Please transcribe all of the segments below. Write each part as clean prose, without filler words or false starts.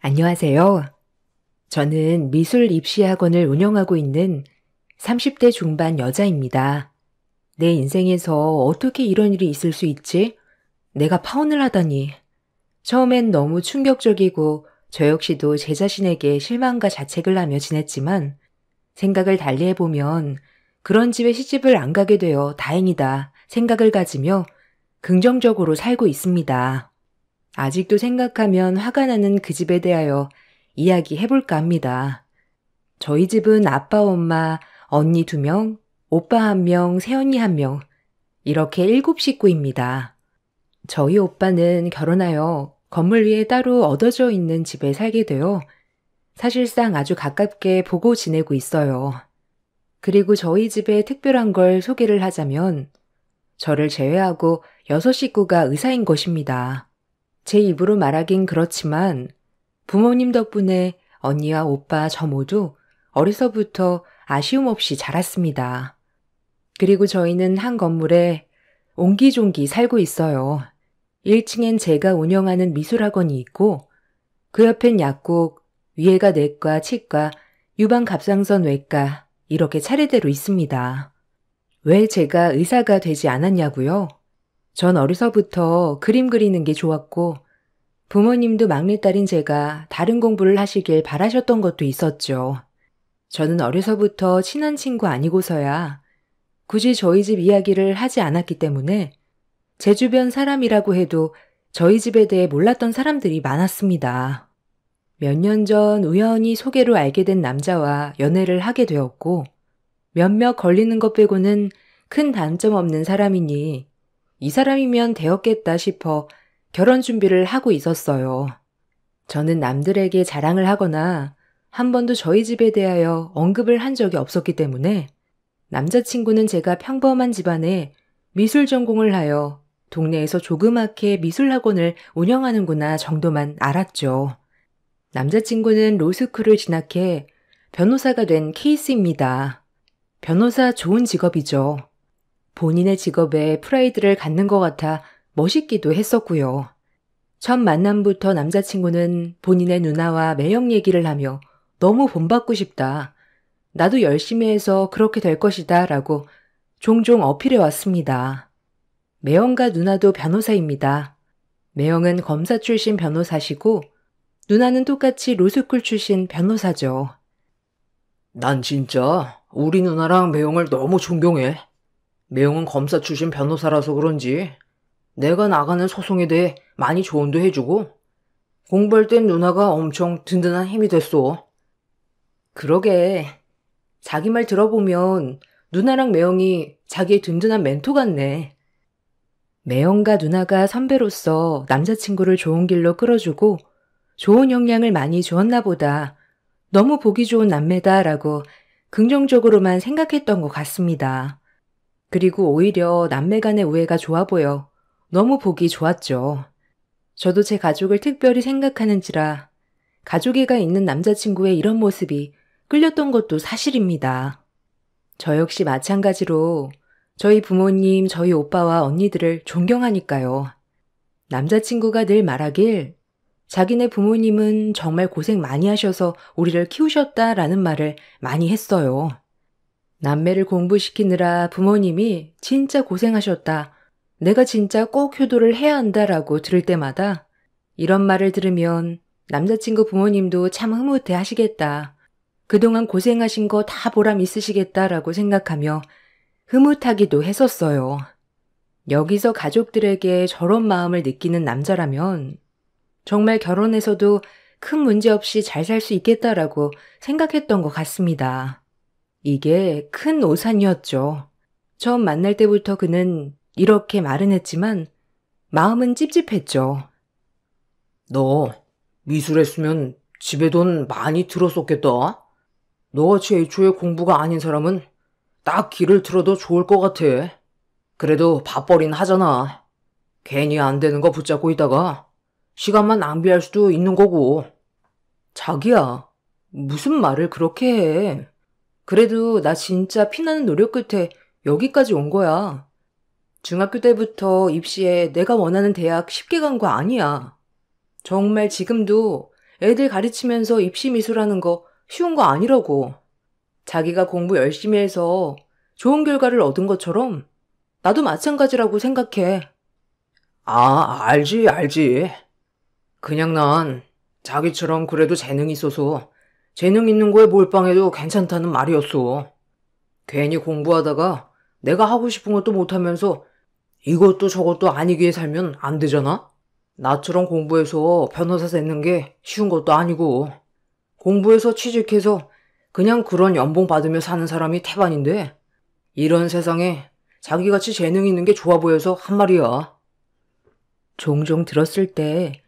안녕하세요. 저는 미술 입시학원을 운영하고 있는 30대 중반 여자입니다. 내 인생에서 어떻게 이런 일이 있을 수 있지? 내가 파혼을 하다니. 처음엔 너무 충격적이고 저 역시도 제 자신에게 실망과 자책을 하며 지냈지만 생각을 달리 해보면 그런 집에 시집을 안 가게 되어 다행이다 생각을 가지며 긍정적으로 살고 있습니다. 아직도 생각하면 화가 나는 그 집에 대하여 이야기해볼까 합니다. 저희 집은 아빠, 엄마, 언니 2명, 오빠 1명, 새언니 1명, 이렇게 7 식구입니다. 저희 오빠는 결혼하여 건물 위에 따로 얻어져 있는 집에 살게 되어 사실상 아주 가깝게 보고 지내고 있어요. 그리고 저희 집에 특별한 걸 소개를 하자면 저를 제외하고 6 식구가 의사인 것입니다. 제 입으로 말하긴 그렇지만 부모님 덕분에 언니와 오빠 저 모두 어려서부터 아쉬움 없이 자랐습니다. 그리고 저희는 한 건물에 옹기종기 살고 있어요. 1층엔 제가 운영하는 미술학원이 있고 그 옆엔 약국, 위에가 내과, 치과, 유방 갑상선 외과 이렇게 차례대로 있습니다. 왜 제가 의사가 되지 않았냐고요? 전 어려서부터 그림 그리는 게 좋았고 부모님도 막내딸인 제가 다른 공부를 하시길 바라셨던 것도 있었죠. 저는 어려서부터 친한 친구 아니고서야 굳이 저희 집 이야기를 하지 않았기 때문에 제 주변 사람이라고 해도 저희 집에 대해 몰랐던 사람들이 많았습니다. 몇 년 전 우연히 소개로 알게 된 남자와 연애를 하게 되었고 몇몇 걸리는 것 빼고는 큰 단점 없는 사람이니 이 사람이면 되었겠다 싶어 결혼 준비를 하고 있었어요. 저는 남들에게 자랑을 하거나 한 번도 저희 집에 대하여 언급을 한 적이 없었기 때문에 남자친구는 제가 평범한 집안에 미술 전공을 하여 동네에서 조그맣게 미술학원을 운영하는구나 정도만 알았죠. 남자친구는 로스쿨을 진학해 변호사가 된 케이스입니다. 변호사 좋은 직업이죠. 본인의 직업에 프라이드를 갖는 것 같아 멋있기도 했었고요. 첫 만남부터 남자친구는 본인의 누나와 매형 얘기를 하며 너무 본받고 싶다. 나도 열심히 해서 그렇게 될 것이다 라고 종종 어필해 왔습니다. 매형과 누나도 변호사입니다. 매형은 검사 출신 변호사시고 누나는 똑같이 로스쿨 출신 변호사죠. 난 진짜 우리 누나랑 매형을 너무 존경해. 매형은 검사 출신 변호사라서 그런지 내가 나가는 소송에 대해 많이 조언도 해주고 공부할 땐 누나가 엄청 든든한 힘이 됐어. 그러게. 자기 말 들어보면 누나랑 매형이 자기의 든든한 멘토 같네. 매형과 누나가 선배로서 남자친구를 좋은 길로 끌어주고 좋은 영향을 많이 주었나 보다. 너무 보기 좋은 남매다라고 긍정적으로만 생각했던 것 같습니다. 그리고 오히려 남매 간의 우애가 좋아 보여 너무 보기 좋았죠. 저도 제 가족을 특별히 생각하는지라 가족애가 있는 남자친구의 이런 모습이 끌렸던 것도 사실입니다. 저 역시 마찬가지로 저희 부모님, 저희 오빠와 언니들을 존경하니까요. 남자친구가 늘 말하길 자기네 부모님은 정말 고생 많이 하셔서 우리를 키우셨다라는 말을 많이 했어요. 남매를 공부시키느라 부모님이 진짜 고생하셨다. 내가 진짜 꼭 효도를 해야 한다라고 들을 때마다 이런 말을 들으면 남자친구 부모님도 참 흐뭇해 하시겠다. 그동안 고생하신 거 다 보람 있으시겠다라고 생각하며 흐뭇하기도 했었어요. 여기서 가족들에게 저런 마음을 느끼는 남자라면 정말 결혼해서도 큰 문제 없이 잘 살 수 있겠다라고 생각했던 것 같습니다. 이게 큰 오산이었죠. 처음 만날 때부터 그는 이렇게 말은 했지만 마음은 찝찝했죠. 너 미술했으면 집에 돈 많이 들었었겠다. 너같이 애초에 공부가 아닌 사람은 딱 길을 틀어도 좋을 것 같아. 그래도 밥벌이는 하잖아. 괜히 안 되는 거 붙잡고 있다가 시간만 낭비할 수도 있는 거고. 자기야, 무슨 말을 그렇게 해. 그래도 나 진짜 피나는 노력 끝에 여기까지 온 거야. 중학교 때부터 입시에 내가 원하는 대학 쉽게 간 거 아니야. 정말 지금도 애들 가르치면서 입시 미술하는 거 쉬운 거 아니라고. 자기가 공부 열심히 해서 좋은 결과를 얻은 것처럼 나도 마찬가지라고 생각해. 아, 알지. 그냥 난 자기처럼 그래도 재능이 있어서 재능 있는 거에 몰빵해도 괜찮다는 말이었어. 괜히 공부하다가 내가 하고 싶은 것도 못하면서 이것도 저것도 아니게 살면 안 되잖아? 나처럼 공부해서 변호사 되는 게 쉬운 것도 아니고 공부해서 취직해서 그냥 그런 연봉 받으며 사는 사람이 태반인데 이런 세상에 자기같이 재능 있는 게 좋아 보여서 한 말이야. 종종 들었을 때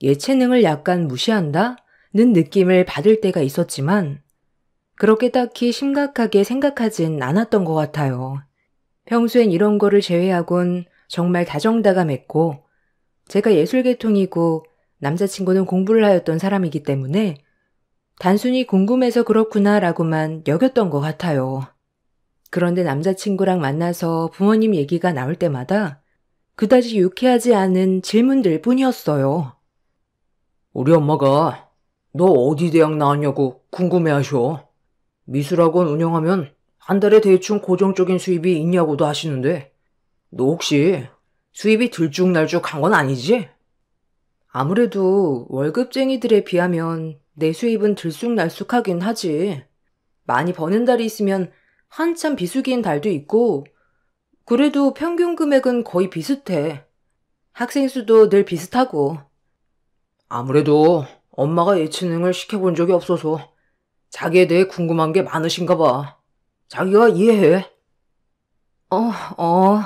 예체능을 약간 무시한다는 느낌을 받을 때가 있었지만 그렇게 딱히 심각하게 생각하진 않았던 것 같아요. 평소엔 이런 거를 제외하곤 정말 다정다감했고 제가 예술계통이고 남자친구는 공부를 하였던 사람이기 때문에 단순히 궁금해서 그렇구나라고만 여겼던 것 같아요. 그런데 남자친구랑 만나서 부모님 얘기가 나올 때마다 그다지 유쾌하지 않은 질문들 뿐이었어요. 우리 엄마가 너 어디 대학 나왔냐고 궁금해하셔. 미술학원 운영하면 한 달에 대충 고정적인 수입이 있냐고도 하시는데 너 혹시 수입이 들쭉날쭉한 건 아니지? 아무래도 월급쟁이들에 비하면 내 수입은 들쑥날쑥하긴 하지. 많이 버는 달이 있으면 한참 비수기인 달도 있고 그래도 평균 금액은 거의 비슷해. 학생 수도 늘 비슷하고. 아무래도 엄마가 예체능을 시켜본 적이 없어서 자기에 대해 궁금한 게 많으신가 봐. 자기가 이해해. 어.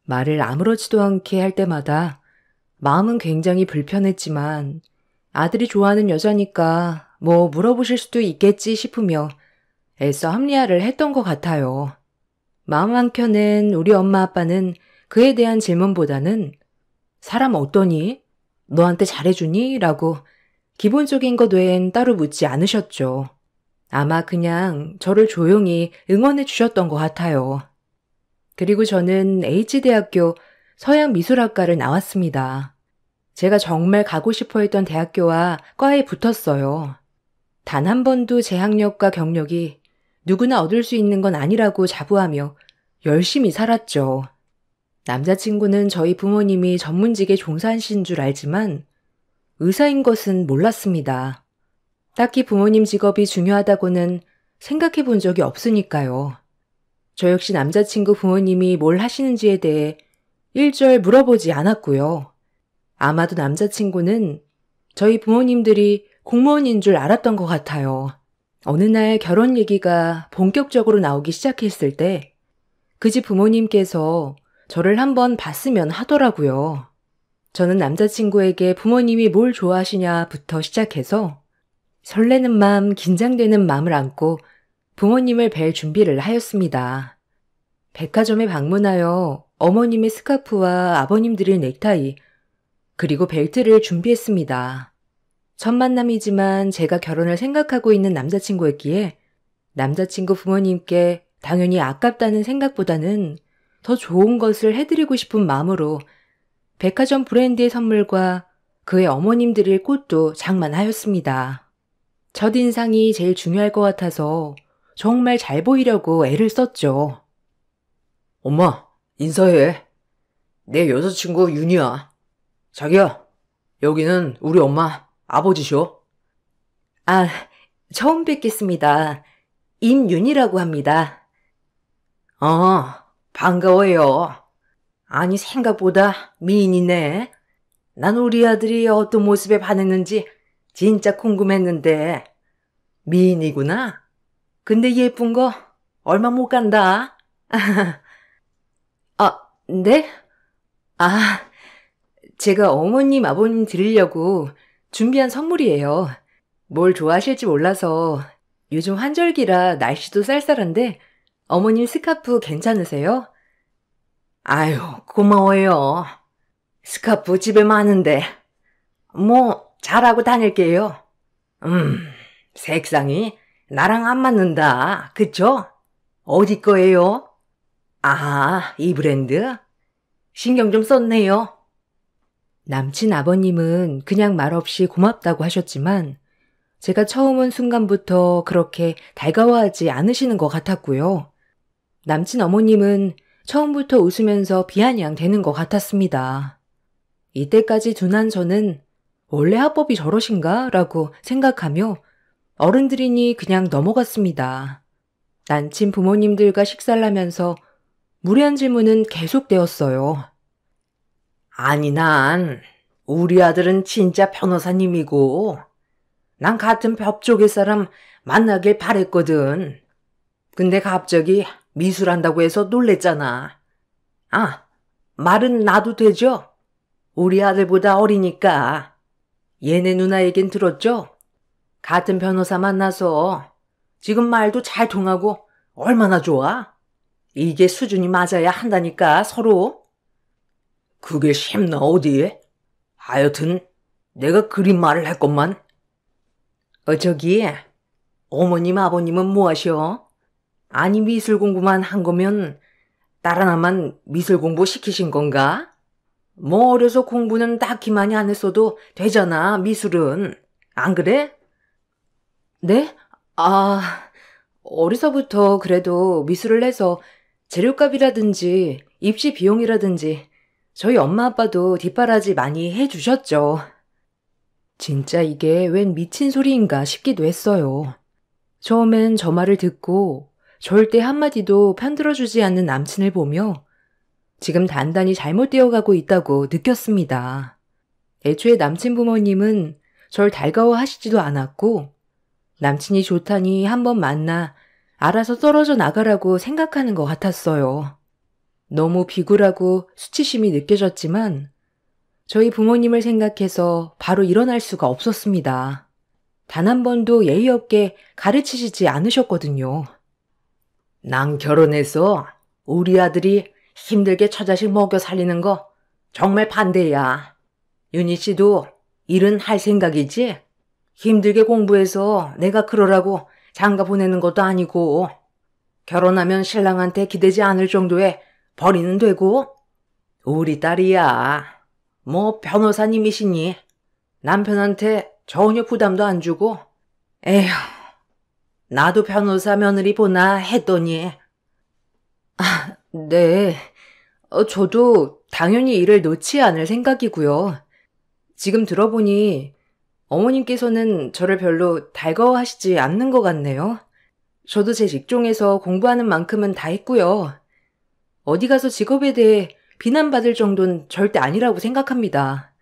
말을 아무렇지도 않게 할 때마다 마음은 굉장히 불편했지만 아들이 좋아하는 여자니까 뭐 물어보실 수도 있겠지 싶으며 애써 합리화를 했던 것 같아요. 마음 한켠엔 우리 엄마 아빠는 그에 대한 질문보다는 사람 어떠니? 너한테 잘해주니? 라고 기본적인 것 외엔 따로 묻지 않으셨죠. 아마 그냥 저를 조용히 응원해 주셨던 것 같아요. 그리고 저는 H대학교 서양미술학과를 나왔습니다. 제가 정말 가고 싶어 했던 대학교와 과에 붙었어요. 단 한 번도 제 학력과 경력이 누구나 얻을 수 있는 건 아니라고 자부하며 열심히 살았죠. 남자친구는 저희 부모님이 전문직에 종사하신 줄 알지만 의사인 것은 몰랐습니다. 딱히 부모님 직업이 중요하다고는 생각해 본 적이 없으니까요. 저 역시 남자친구 부모님이 뭘 하시는지에 대해 일절 물어보지 않았고요. 아마도 남자친구는 저희 부모님들이 공무원인 줄 알았던 것 같아요. 어느 날 결혼 얘기가 본격적으로 나오기 시작했을 때 그 집 부모님께서 저를 한번 봤으면 하더라고요. 저는 남자친구에게 부모님이 뭘 좋아하시냐부터 시작해서 설레는 마음, 긴장되는 마음을 안고 부모님을 뵐 준비를 하였습니다. 백화점에 방문하여 어머님의 스카프와 아버님 드릴 넥타이, 그리고 벨트를 준비했습니다. 첫 만남이지만 제가 결혼을 생각하고 있는 남자친구였기에 남자친구 부모님께 당연히 아깝다는 생각보다는 더 좋은 것을 해드리고 싶은 마음으로 백화점 브랜드의 선물과 그의 어머님 드릴 꽃도 장만하였습니다. 첫인상이 제일 중요할 것 같아서 정말 잘 보이려고 애를 썼죠. 엄마, 인사해. 내 여자친구 윤이야. 자기야, 여기는 우리 엄마, 아버지셔. 아, 처음 뵙겠습니다. 임윤이라고 합니다. 반가워요. 아니, 생각보다 미인이네. 난 우리 아들이 어떤 모습에 반했는지 진짜 궁금했는데. 미인이구나. 근데 예쁜 거 얼마 못 간다. 네? 제가 어머님, 아버님 드리려고 준비한 선물이에요. 뭘 좋아하실지 몰라서 요즘 환절기라 날씨도 쌀쌀한데 어머님 스카프 괜찮으세요? 아유, 고마워요. 스카프 집에 많은데. 뭐, 잘하고 다닐게요. 색상이 나랑 안 맞는다. 그쵸? 어디 거예요? 이 브랜드? 신경 좀 썼네요. 남친 아버님은 그냥 말없이 고맙다고 하셨지만 제가 처음 온 순간부터 그렇게 달가워하지 않으시는 것 같았고요. 남친 어머님은 처음부터 웃으면서 비아냥대는 것 같았습니다. 이때까지 둔한 저는 원래 합법이 저러신가? 라고 생각하며 어른들이니 그냥 넘어갔습니다. 남친 부모님들과 식사를 하면서 무례한 질문은 계속되었어요. 아니, 우리 아들은 진짜 변호사님이고, 난 같은 법 쪽의 사람 만나길 바랬거든. 근데 갑자기 미술한다고 해서 놀랬잖아. 아, 말은 나도 되죠? 우리 아들보다 어리니까. 얘네 누나 얘긴 들었죠? 같은 변호사 만나서 지금 말도 잘 통하고 얼마나 좋아? 이게 수준이 맞아야 한다니까, 서로. 그게 쉽나 어디? 하여튼 내가 그린 말을 했건만. 저기 어머님 아버님은 뭐 하셔? 아니 미술 공부만 한 거면 딸 하나만 미술 공부 시키신 건가? 뭐 어려서 공부는 딱히 많이 안 했어도 되잖아, 미술은. 안 그래? 네? 어려서부터 그래도 미술을 해서 재료값이라든지 입시 비용이라든지 저희 엄마 아빠도 뒷바라지 많이 해주셨죠. 진짜 이게 웬 미친 소리인가 싶기도 했어요. 처음엔 저 말을 듣고 절대 한마디도 편들어주지 않는 남친을 보며 지금 단단히 잘못되어 가고 있다고 느꼈습니다. 애초에 남친 부모님은 절 달가워하시지도 않았고 남친이 좋다니 한번 만나 알아서 떨어져 나가라고 생각하는 것 같았어요. 너무 비굴하고 수치심이 느껴졌지만 저희 부모님을 생각해서 바로 일어날 수가 없었습니다. 단 한 번도 예의 없게 가르치시지 않으셨거든요. 난 결혼해서 우리 아들이 힘들게 처자식 먹여 살리는 거 정말 반대야. 윤희 씨도 일은 할 생각이지? 힘들게 공부해서 내가 그러라고 장가 보내는 것도 아니고 결혼하면 신랑한테 기대지 않을 정도의 벌이는 되고 우리 딸이야. 뭐 변호사님이시니 남편한테 전혀 부담도 안 주고 에휴 나도 변호사 며느리 보나 했더니 네, 저도 당연히 일을 놓지 않을 생각이고요. 지금 들어보니 어머님께서는 저를 별로 달가워하시지 않는 것 같네요. 저도 제 직종에서 공부하는 만큼은 다 했고요. 어디 가서 직업에 대해 비난받을 정도는 절대 아니라고 생각합니다.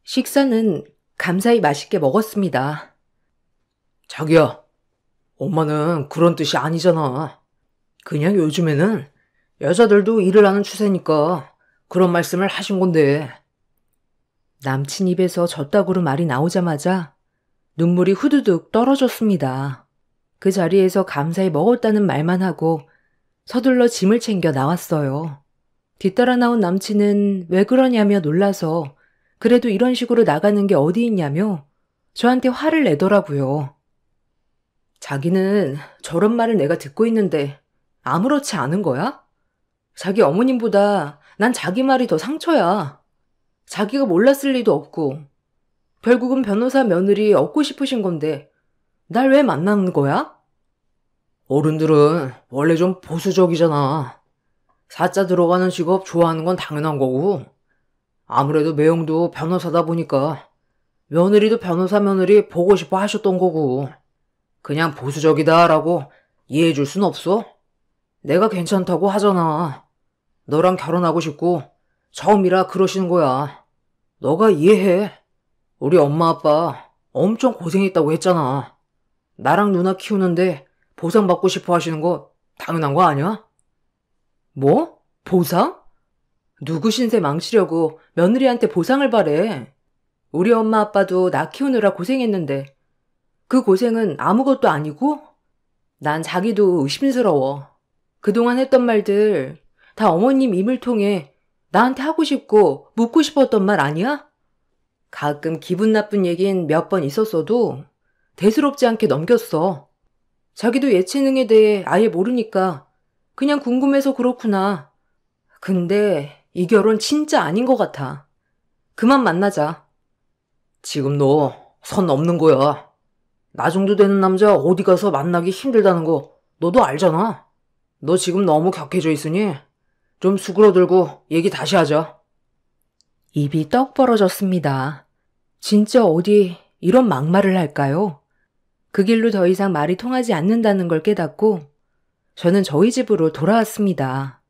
식사는 감사히 맛있게 먹었습니다. 자기야, 엄마는 그런 뜻이 아니잖아. 그냥 요즘에는 여자들도 일을 하는 추세니까 그런 말씀을 하신 건데. 남친 입에서 졌다구로 말이 나오자마자 눈물이 후두둑 떨어졌습니다. 그 자리에서 감사히 먹었다는 말만 하고 서둘러 짐을 챙겨 나왔어요. 뒤따라 나온 남친은 왜 그러냐며 놀라서 그래도 이런 식으로 나가는 게 어디 있냐며 저한테 화를 내더라고요. 자기는 저런 말을 내가 듣고 있는데 아무렇지 않은 거야? 자기 어머님보다 난 자기 말이 더 상처야. 자기가 몰랐을 리도 없고 결국은 변호사 며느리 얻고 싶으신 건데 날 왜 만나는 거야? 어른들은 원래 좀 보수적이잖아. 사자 들어가는 직업 좋아하는 건 당연한 거고 아무래도 매형도 변호사다 보니까 며느리도 변호사 며느리 보고 싶어 하셨던 거고 그냥 보수적이다라고 이해해 줄 순 없어? 내가 괜찮다고 하잖아. 너랑 결혼하고 싶고 처음이라 그러시는 거야. 너가 이해해. 우리 엄마 아빠 엄청 고생했다고 했잖아. 나랑 누나 키우는데 보상받고 싶어 하시는 거 당연한 거 아니야? 뭐? 보상? 누구 신세 망치려고 며느리한테 보상을 바래. 우리 엄마 아빠도 나 키우느라 고생했는데 그 고생은 아무것도 아니고? 난 자기도 의심스러워. 그동안 했던 말들 다 어머님 입을 통해 나한테 하고 싶고 묻고 싶었던 말 아니야? 가끔 기분 나쁜 얘긴 몇 번 있었어도 대수롭지 않게 넘겼어. 자기도 예체능에 대해 아예 모르니까 그냥 궁금해서 그렇구나. 근데 이 결혼 진짜 아닌 것 같아. 그만 만나자. 지금 너 선 넘는 거야. 나 정도 되는 남자 어디 가서 만나기 힘들다는 거 너도 알잖아. 너 지금 너무 격해져 있으니 좀 수그러들고 얘기 다시 하자. 입이 떡 벌어졌습니다. 진짜 어디 이런 막말을 할까요? 그 길로 더 이상 말이 통하지 않는다는 걸 깨닫고 저는 저희 집으로 돌아왔습니다.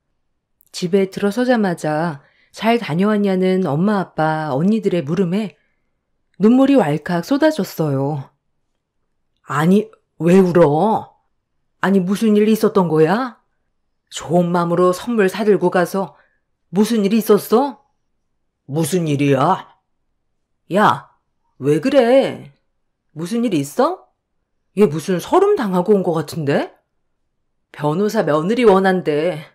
집에 들어서자마자 잘 다녀왔냐는 엄마, 아빠, 언니들의 물음에 눈물이 왈칵 쏟아졌어요. 아니, 왜 울어? 아니, 무슨 일 있었던 거야? 좋은 마음으로 선물 사들고 가서 무슨 일이 있었어? 무슨 일이야? 야, 왜 그래? 무슨 일 있어? 얘 무슨 서름 당하고 온 것 같은데? 변호사 며느리 원한대.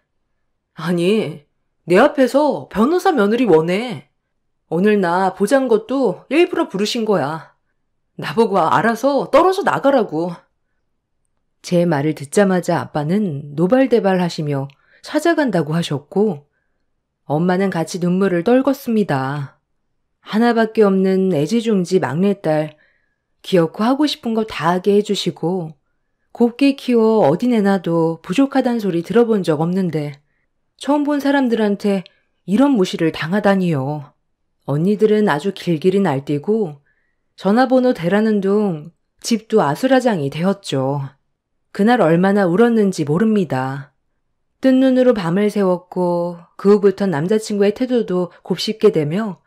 아니, 내 앞에서 변호사 며느리 원해. 오늘 나 보잔 것도 일부러 부르신 거야. 나보고 알아서 떨어져 나가라고. 제 말을 듣자마자 아빠는 노발대발 하시며 찾아간다고 하셨고 엄마는 같이 눈물을 떨궜습니다. 하나밖에 없는 애지중지 막내딸, 귀엽고 하고 싶은 거 다 하게 해주시고 곱게 키워 어디 내놔도 부족하단 소리 들어본 적 없는데 처음 본 사람들한테 이런 무시를 당하다니요. 언니들은 아주 길길이 날뛰고 전화번호 대라는 둥 집도 아수라장이 되었죠. 그날 얼마나 울었는지 모릅니다. 뜬 눈으로 밤을 새웠고 그 후부터 남자친구의 태도도 곱씹게 되며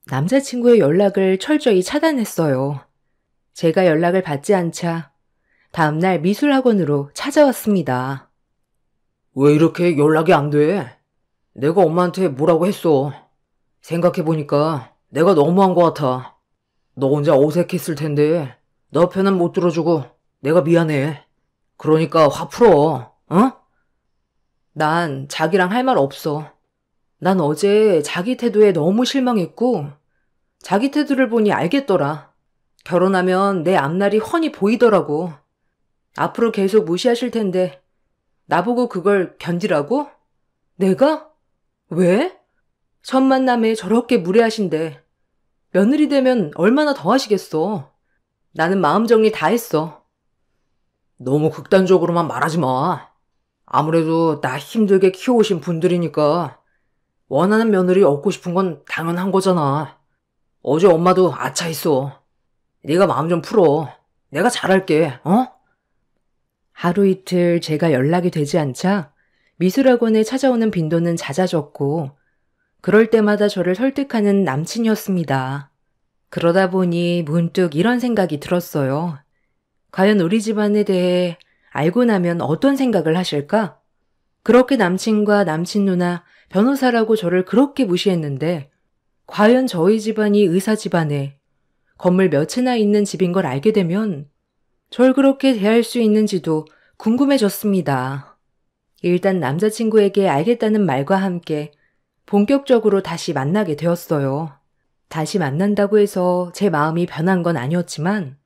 남자친구의 연락을 철저히 차단했어요. 제가 연락을 받지 않자 다음날 미술학원으로 찾아왔습니다. 왜 이렇게 연락이 안 돼? 내가 엄마한테 뭐라고 했어. 생각해보니까 내가 너무한 것 같아. 너 혼자 어색했을 텐데 너 편은 못 들어주고 내가 미안해. 그러니까 화 풀어, 어? 난 자기랑 할 말 없어. 난 어제 자기 태도에 너무 실망했고 자기 태도를 보니 알겠더라. 결혼하면 내 앞날이 훤히 보이더라고. 앞으로 계속 무시하실 텐데 나보고 그걸 견디라고? 내가? 왜? 첫 만남에 저렇게 무례하신데 며느리 되면 얼마나 더 하시겠어. 나는 마음 정리 다 했어. 너무 극단적으로만 말하지 마. 아무래도 나 힘들게 키워오신 분들이니까 원하는 며느리 얻고 싶은 건 당연한 거잖아. 어제 엄마도 아차했어. 네가 마음 좀 풀어. 내가 잘할게, 어? 하루 이틀 제가 연락이 되지 않자 미술학원에 찾아오는 빈도는 잦아졌고 그럴 때마다 저를 설득하는 남친이었습니다. 그러다 보니 문득 이런 생각이 들었어요. 과연 우리 집안에 대해 알고 나면 어떤 생각을 하실까? 그렇게 남친과 남친 누나, 변호사라고 저를 그렇게 무시했는데 과연 저희 집안이 의사 집안에 건물 몇 채나 있는 집인 걸 알게 되면 절 그렇게 대할 수 있는지도 궁금해졌습니다. 일단 남자친구에게 알겠다는 말과 함께 본격적으로 다시 만나게 되었어요. 다시 만난다고 해서 제 마음이 변한 건 아니었지만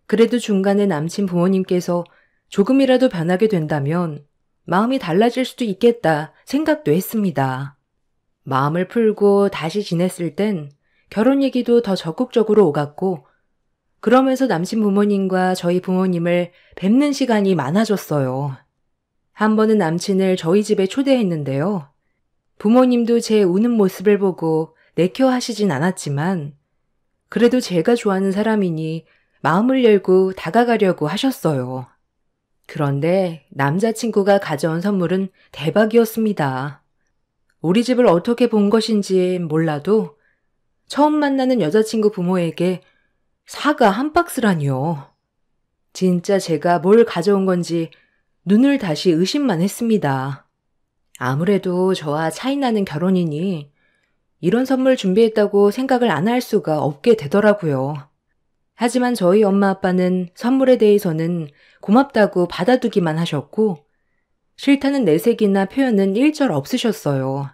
그래도 중간에 남친 부모님께서 조금이라도 변하게 된다면 마음이 달라질 수도 있겠다 생각도 했습니다. 마음을 풀고 다시 지냈을 땐 결혼 얘기도 더 적극적으로 오갔고 그러면서 남친 부모님과 저희 부모님을 뵙는 시간이 많아졌어요. 한 번은 남친을 저희 집에 초대했는데요. 부모님도 제 우는 모습을 보고 내켜 하시진 않았지만 그래도 제가 좋아하는 사람이니 마음을 열고 다가가려고 하셨어요. 그런데 남자친구가 가져온 선물은 대박이었습니다. 우리 집을 어떻게 본 것인지 몰라도 처음 만나는 여자친구 부모에게 사과 한 박스라니요. 진짜 제가 뭘 가져온 건지 눈을 다시 의심만 했습니다. 아무래도 저와 차이 나는 결혼이니 이런 선물 준비했다고 생각을 안 할 수가 없게 되더라고요. 하지만 저희 엄마 아빠는 선물에 대해서는 고맙다고 받아두기만 하셨고 싫다는 내색이나 표현은 일절 없으셨어요.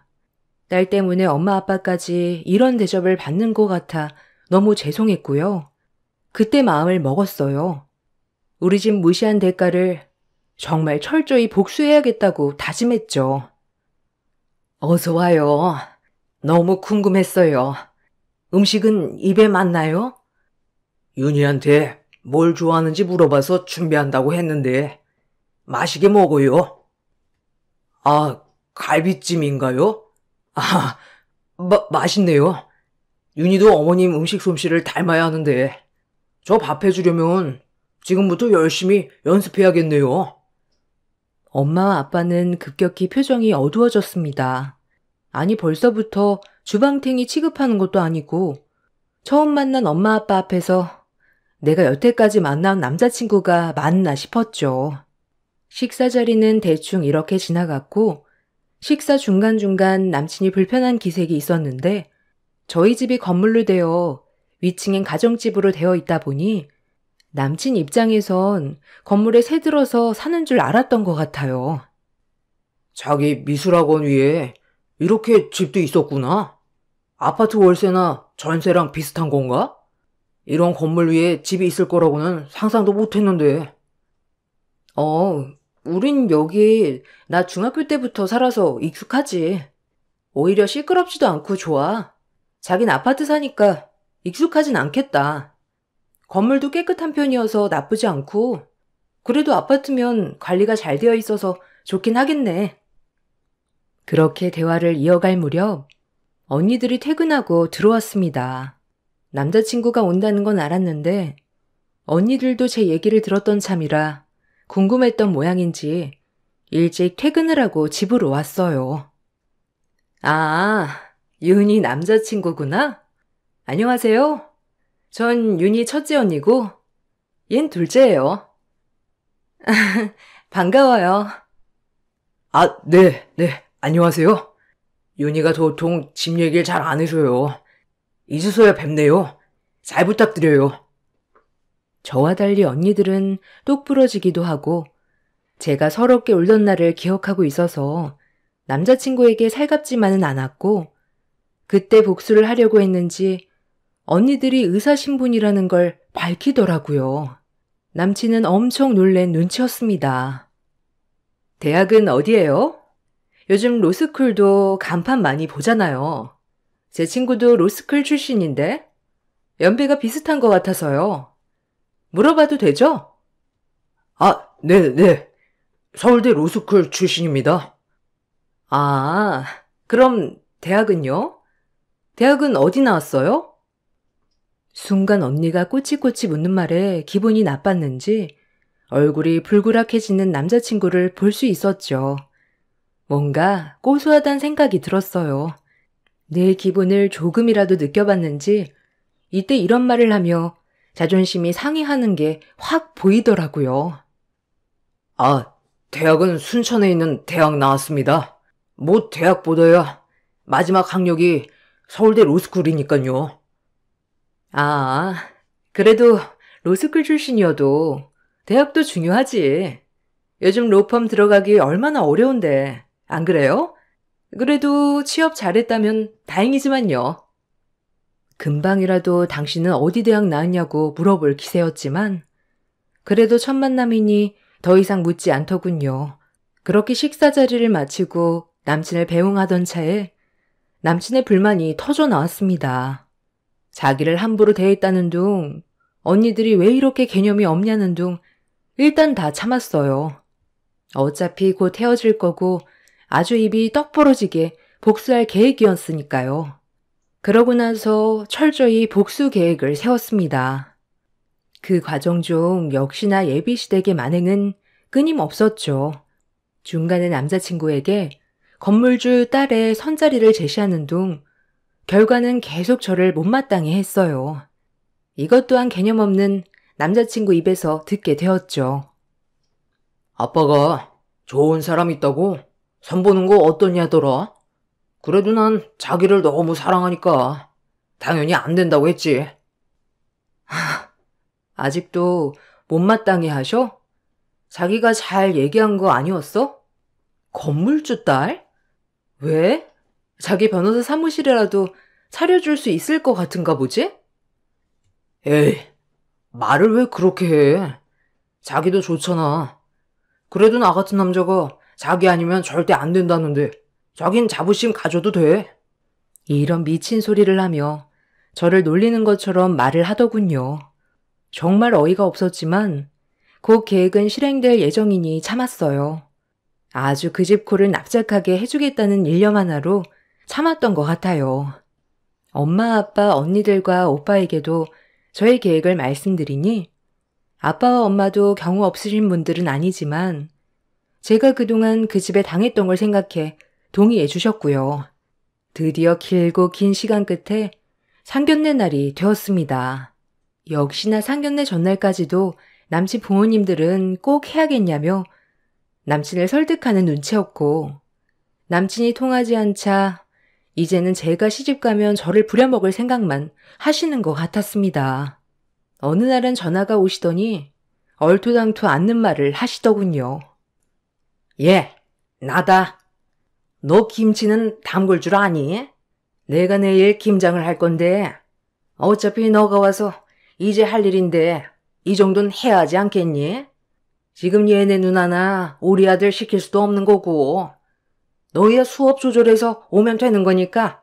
딸 때문에 엄마 아빠까지 이런 대접을 받는 것 같아 너무 죄송했고요. 그때 마음을 먹었어요. 우리 집 무시한 대가를 정말 철저히 복수해야겠다고 다짐했죠. 어서 와요. 너무 궁금했어요. 음식은 입에 맞나요? 윤희한테 뭘 좋아하는지 물어봐서 준비한다고 했는데 맛있게 먹어요. 아, 갈비찜인가요? 아, 맛있네요. 윤희도 어머님 음식 솜씨를 닮아야 하는데 저 밥 해주려면 지금부터 열심히 연습해야겠네요. 엄마와 아빠는 급격히 표정이 어두워졌습니다. 아니 벌써부터 주방탱이 취급하는 것도 아니고 처음 만난 엄마 아빠 앞에서 내가 여태까지 만난 남자친구가 맞나 싶었죠. 식사 자리는 대충 이렇게 지나갔고 식사 중간중간 남친이 불편한 기색이 있었는데 저희 집이 건물로 되어 위층엔 가정집으로 되어 있다 보니 남친 입장에선 건물에 새들어서 사는 줄 알았던 것 같아요. 자기 미술학원 위에 이렇게 집도 있었구나. 아파트 월세나 전세랑 비슷한 건가? 이런 건물 위에 집이 있을 거라고는 상상도 못했는데. 우린 여기 나 중학교 때부터 살아서 익숙하지. 오히려 시끄럽지도 않고 좋아. 자긴 아파트 사니까 익숙하진 않겠다. 건물도 깨끗한 편이어서 나쁘지 않고 그래도 아파트면 관리가 잘 되어 있어서 좋긴 하겠네. 그렇게 대화를 이어갈 무렵 언니들이 퇴근하고 들어왔습니다. 남자친구가 온다는 건 알았는데 언니들도 제 얘기를 들었던 참이라 궁금했던 모양인지 일찍 퇴근을 하고 집으로 왔어요. 아, 윤희 남자친구구나? 안녕하세요. 전 윤희 첫째 언니고 얜 둘째예요. 반가워요. 아, 네. 안녕하세요. 윤희가 도통 집 얘기를 잘 안 해줘요. 이제서야 뵙네요. 잘 부탁드려요. 저와 달리 언니들은 똑 부러지기도 하고 제가 서럽게 울던 날을 기억하고 있어서 남자친구에게 살갑지만은 않았고 그때 복수를 하려고 했는지 언니들이 의사신분이라는 걸 밝히더라고요. 남친은 엄청 놀란 눈치였습니다. 대학은 어디예요? 요즘 로스쿨도 간판 많이 보잖아요. 제 친구도 로스쿨 출신인데 연배가 비슷한 것 같아서요. 물어봐도 되죠? 아, 네. 서울대 로스쿨 출신입니다. 아, 그럼 대학은요? 대학은 어디 나왔어요? 순간 언니가 꼬치꼬치 묻는 말에 기분이 나빴는지 얼굴이 불그락해지는 남자친구를 볼 수 있었죠. 뭔가 고소하단 생각이 들었어요. 내 기분을 조금이라도 느껴봤는지 이때 이런 말을 하며 자존심이 상해하는 게 확 보이더라고요. 아, 대학은 순천에 있는 대학 나왔습니다. 뭐 대학보다야 마지막 학력이 서울대 로스쿨이니까요. 아, 그래도 로스쿨 출신이어도 대학도 중요하지. 요즘 로펌 들어가기 얼마나 어려운데, 안 그래요? 그래도 취업 잘했다면 다행이지만요. 금방이라도 당신은 어디 대학 나왔냐고 물어볼 기세였지만 그래도 첫 만남이니 더 이상 묻지 않더군요. 그렇게 식사 자리를 마치고 남친을 배웅하던 차에 남친의 불만이 터져 나왔습니다. 자기를 함부로 대했다는 둥, 언니들이 왜 이렇게 개념이 없냐는 둥, 일단 다 참았어요. 어차피 곧 헤어질 거고 아주 입이 떡 벌어지게 복수할 계획이었으니까요. 그러고 나서 철저히 복수 계획을 세웠습니다. 그 과정 중 역시나 예비시댁의 만행은 끊임없었죠. 중간에 남자친구에게 건물주 딸의 선자리를 제시하는 둥 결과는 계속 저를 못마땅해 했어요. 이것 또한 개념 없는 남자친구 입에서 듣게 되었죠. 아빠가 좋은 사람 있다고 선보는 거 어떠냐더라? 그래도 난 자기를 너무 사랑하니까 당연히 안 된다고 했지. 아직도 못마땅해 하셔? 자기가 잘 얘기한 거 아니었어? 건물주 딸? 왜? 자기 변호사 사무실이라도 차려줄 수 있을 것 같은가 보지? 에이, 말을 왜 그렇게 해? 자기도 좋잖아. 그래도 나 같은 남자가 자기 아니면 절대 안 된다는데 자긴 자부심 가져도 돼. 이런 미친 소리를 하며 저를 놀리는 것처럼 말을 하더군요. 정말 어이가 없었지만 곧 계획은 실행될 예정이니 참았어요. 아주 그 집 콜을 납작하게 해주겠다는 일념 하나로 참았던 것 같아요. 엄마, 아빠, 언니들과 오빠에게도 저의 계획을 말씀드리니 아빠와 엄마도 경우 없으신 분들은 아니지만 제가 그동안 그 집에 당했던 걸 생각해 동의해 주셨고요. 드디어 길고 긴 시간 끝에 상견례 날이 되었습니다. 역시나 상견례 전날까지도 남친 부모님들은 꼭 해야겠냐며 남친을 설득하는 눈치였고 남친이 통하지 않자 이제는 제가 시집가면 저를 부려먹을 생각만 하시는 것 같았습니다. 어느 날은 전화가 오시더니 얼토당토 않는 말을 하시더군요. 예, 나다. 너 김치는 담글 줄 아니? 내가 내일 김장을 할 건데 어차피 너가 와서 이제 할 일인데 이 정도는 해야 하지 않겠니? 지금 얘네 누나나 우리 아들 시킬 수도 없는 거고 너희야 수업 조절해서 오면 되는 거니까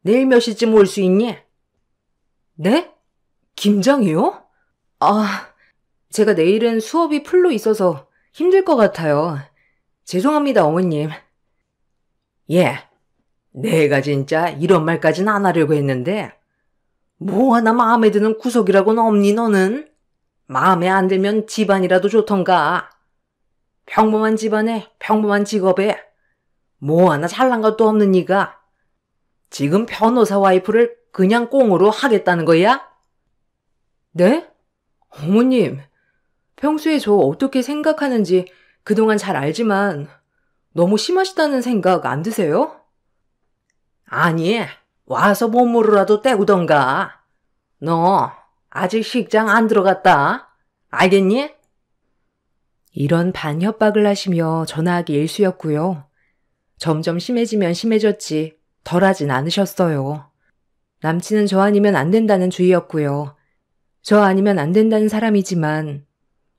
내일 몇 시쯤 올 수 있니? 네? 김장이요? 제가 내일은 수업이 풀로 있어서 힘들 것 같아요. 죄송합니다, 어머님. 예, 내가 진짜 이런 말까진 안 하려고 했는데 뭐 하나 마음에 드는 구석이라고는 없니 너는? 마음에 안 들면 집안이라도 좋던가. 평범한 집안에 평범한 직업에 뭐 하나 잘난 것도 없는 니가 지금 변호사 와이프를 그냥 꽁으로 하겠다는 거야? 네? 어머님, 평소에 저 어떻게 생각하는지 그동안 잘 알지만 너무 심하시다는 생각 안 드세요? 아니, 와서 몸으로라도 떼우던가. 너 아직 식장 안 들어갔다. 알겠니? 이런 반협박을 하시며 전화하기 일쑤였고요. 점점 심해지면 심해졌지 덜하진 않으셨어요. 남친은 저 아니면 안 된다는 주의였고요. 저 아니면 안 된다는 사람이지만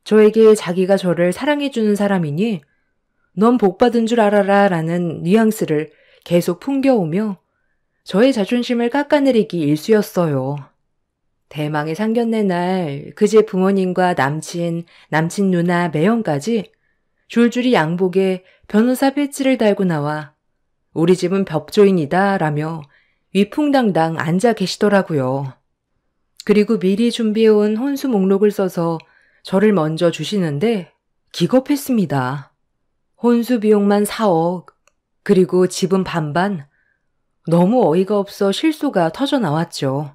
저에게 자기가 저를 사랑해주는 사람이니 넌 복받은 줄 알아라 라는 뉘앙스를 계속 풍겨오며 저의 자존심을 깎아내리기 일쑤였어요. 대망의 상견례 날 그 집 부모님과 남친 누나 매형까지 줄줄이 양복에 변호사 배지를 달고 나와 우리 집은 법조인이다 라며 위풍당당 앉아 계시더라고요. 그리고 미리 준비해온 혼수 목록을 써서 저를 먼저 주시는데 기겁했습니다. 혼수 비용만 4억, 그리고 집은 반반. 너무 어이가 없어 실소가 터져 나왔죠.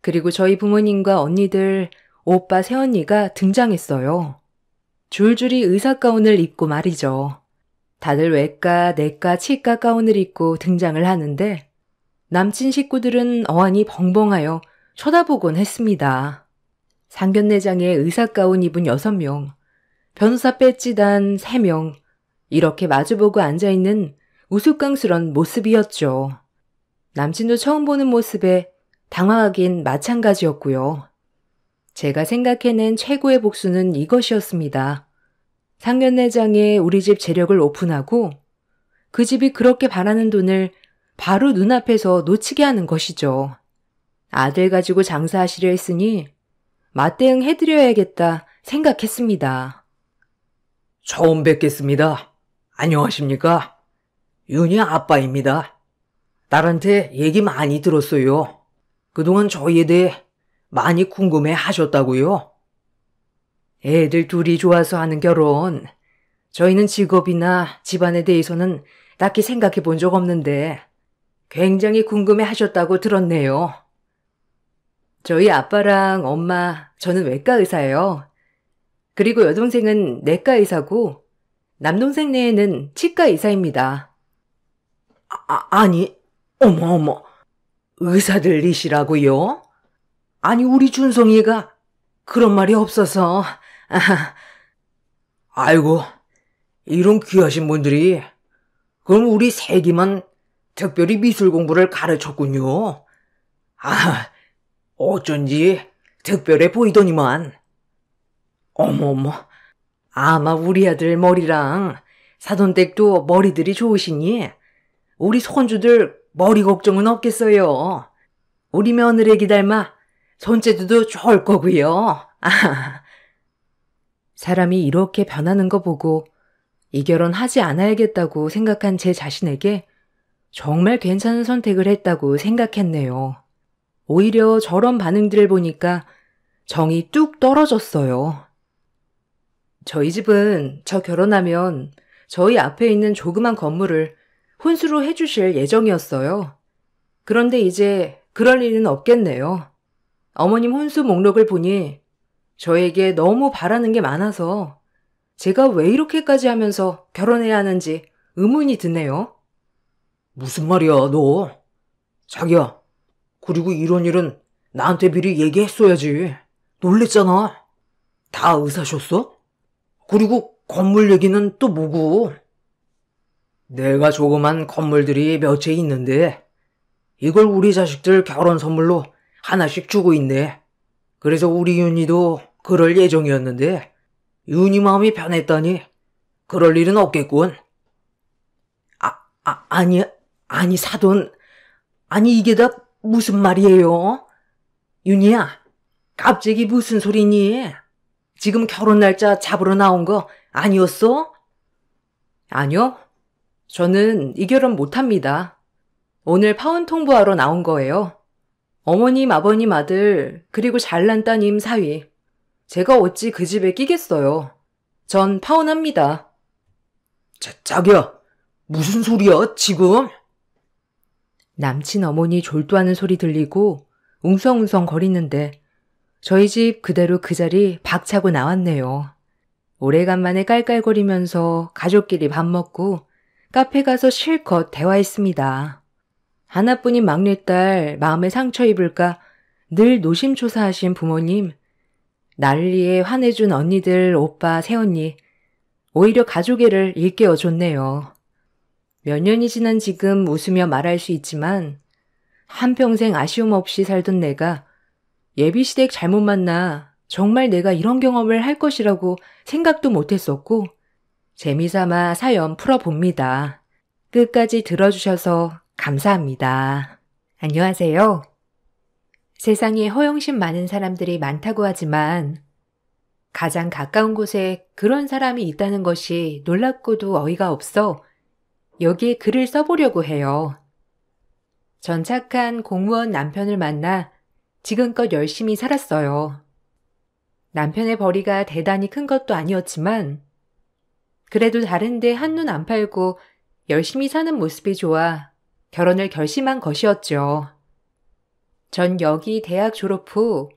그리고 저희 부모님과 언니들, 오빠 새언니가 등장했어요. 줄줄이 의사 가운을 입고 말이죠. 다들 외과, 내과, 치과 가운을 입고 등장을 하는데 남친 식구들은 어안이 벙벙하여 쳐다보곤 했습니다. 상견례장에 의사 가운 입은 6명, 변호사 배지 단 3명, 이렇게 마주보고 앉아있는 우스꽝스런 모습이었죠. 남친도 처음 보는 모습에 당황하긴 마찬가지였고요. 제가 생각해낸 최고의 복수는 이것이었습니다. 상견례장에 우리 집 재력을 오픈하고 그 집이 그렇게 바라는 돈을 바로 눈앞에서 놓치게 하는 것이죠. 아들 가지고 장사하시려 했으니 맞대응 해드려야겠다 생각했습니다. 처음 뵙겠습니다. 안녕하십니까? 윤희 아빠입니다. 딸한테 얘기 많이 들었어요. 그동안 저희에 대해 많이 궁금해 하셨다고요? 애들 둘이 좋아서 하는 결혼. 저희는 직업이나 집안에 대해서는 딱히 생각해 본 적 없는데 굉장히 궁금해 하셨다고 들었네요. 저희 아빠랑 엄마, 저는 외과 의사예요. 그리고 여동생은 내과 의사고 남동생 내에는 치과 의사입니다. 아니, 어머. 의사들이시라고요? 아니, 우리 준성이가 그런 말이 없어서. 아이고, 이런 귀하신 분들이 그럼 우리 세기만 특별히 미술 공부를 가르쳤군요. 어쩐지 특별해 보이더니만. 어머머, 아마 우리 아들 머리랑 사돈댁도 머리들이 좋으시니 우리 손주들 머리 걱정은 없겠어요. 우리 며느리 닮아 손재주도 좋을 거고요. 사람이 이렇게 변하는 거 보고 이 결혼 하지 않아야겠다고 생각한 제 자신에게 정말 괜찮은 선택을 했다고 생각했네요. 오히려 저런 반응들을 보니까 정이 뚝 떨어졌어요. 저희 집은 저 결혼하면 저희 앞에 있는 조그만 건물을 혼수로 해주실 예정이었어요. 그런데 이제 그럴 일은 없겠네요. 어머님 혼수 목록을 보니 저에게 너무 바라는 게 많아서 제가 왜 이렇게까지 하면서 결혼해야 하는지 의문이 드네요. 무슨 말이야, 너? 자기야, 그리고 이런 일은 나한테 미리 얘기했어야지. 놀랬잖아. 다 의사셨어? 그리고 건물 얘기는 또 뭐고? 내가 조그만 건물들이 몇 채 있는데 이걸 우리 자식들 결혼 선물로 하나씩 주고 있네. 그래서 우리 윤희도 그럴 예정이었는데 윤희 마음이 변했다니 그럴 일은 없겠군. 아니 사돈. 아니 이게 다 무슨 말이에요? 윤희야, 갑자기 무슨 소리니? 지금 결혼 날짜 잡으러 나온 거 아니었어? 아니요. 저는 이 결혼 못합니다. 오늘 파혼 통보하러 나온 거예요. 어머님, 아버님 아들, 그리고 잘난 따님 사위. 제가 어찌 그 집에 끼겠어요. 전 파혼합니다. 자기야, 무슨 소리야 지금? 남친 어머니 졸도하는 소리 들리고 웅성웅성 거리는데 저희 집 그대로 그 자리 박차고 나왔네요. 오래간만에 깔깔거리면서 가족끼리 밥 먹고 카페 가서 실컷 대화했습니다. 하나뿐인 막내딸 마음에 상처 입을까 늘 노심초사하신 부모님, 난리에 화내준 언니들, 오빠, 새언니, 오히려 가족애를 일깨워줬네요. 몇 년이 지난 지금 웃으며 말할 수 있지만 한평생 아쉬움 없이 살던 내가 예비시댁 잘못 만나 정말 내가 이런 경험을 할 것이라고 생각도 못했었고 재미삼아 사연 풀어봅니다. 끝까지 들어주셔서 감사합니다. 안녕하세요. 세상에 허영심 많은 사람들이 많다고 하지만 가장 가까운 곳에 그런 사람이 있다는 것이 놀랍고도 어이가 없어 여기에 글을 써보려고 해요. 전 착한 공무원 남편을 만나 지금껏 열심히 살았어요. 남편의 벌이가 대단히 큰 것도 아니었지만 그래도 다른데 한눈 안 팔고 열심히 사는 모습이 좋아 결혼을 결심한 것이었죠. 전 여기 대학 졸업 후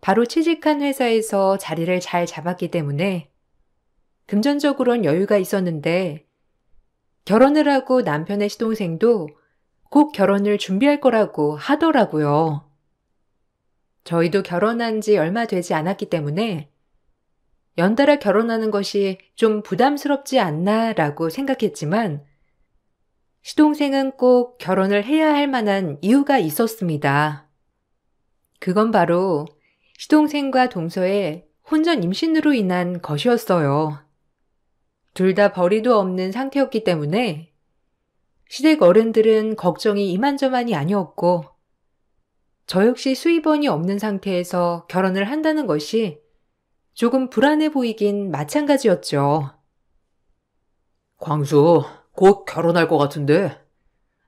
바로 취직한 회사에서 자리를 잘 잡았기 때문에 금전적으론 여유가 있었는데 결혼을 하고 남편의 시동생도 곧 결혼을 준비할 거라고 하더라고요. 저희도 결혼한 지 얼마 되지 않았기 때문에 연달아 결혼하는 것이 좀 부담스럽지 않나라고 생각했지만 시동생은 꼭 결혼을 해야 할 만한 이유가 있었습니다. 그건 바로 시동생과 동서의 혼전 임신으로 인한 것이었어요. 둘 다 벌이도 없는 상태였기 때문에 시댁 어른들은 걱정이 이만저만이 아니었고 저 역시 수입원이 없는 상태에서 결혼을 한다는 것이 조금 불안해 보이긴 마찬가지였죠. 광수, 곧 결혼할 것 같은데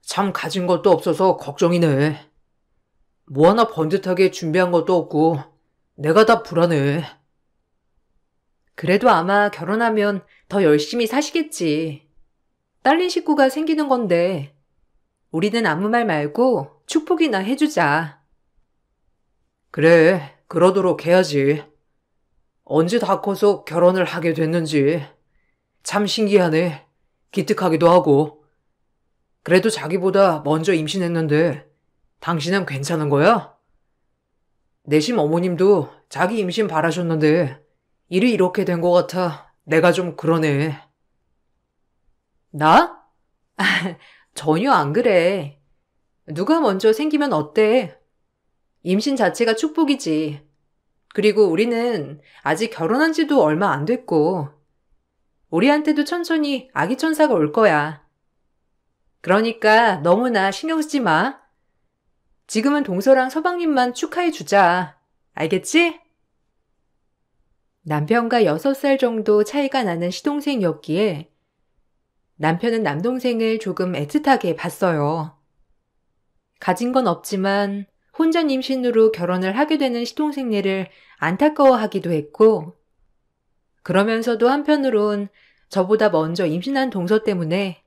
참 가진 것도 없어서 걱정이네. 뭐 하나 번듯하게 준비한 것도 없고 내가 다 불안해. 그래도 아마 결혼하면 더 열심히 사시겠지. 딸린 식구가 생기는 건데 우리는 아무 말 말고 축복이나 해주자. 그래, 그러도록 해야지. 언제 다 커서 결혼을 하게 됐는지 참 신기하네. 기특하기도 하고. 그래도 자기보다 먼저 임신했는데 당신은 괜찮은 거야? 내심 어머님도 자기 임신 바라셨는데 일이 이렇게 된 것 같아 내가 좀 그러네. 나? 전혀 안 그래. 누가 먼저 생기면 어때? 임신 자체가 축복이지. 그리고 우리는 아직 결혼한 지도 얼마 안 됐고 우리한테도 천천히 아기 천사가 올 거야. 그러니까 너무나 신경 쓰지 마. 지금은 동서랑 서방님만 축하해주자. 알겠지? 남편과 6살 정도 차이가 나는 시동생이었기에 남편은 남동생을 조금 애틋하게 봤어요. 가진 건 없지만 혼전 임신으로 결혼을 하게 되는 시동생네를 안타까워하기도 했고, 그러면서도 한편으론 저보다 먼저 임신한 동서 때문에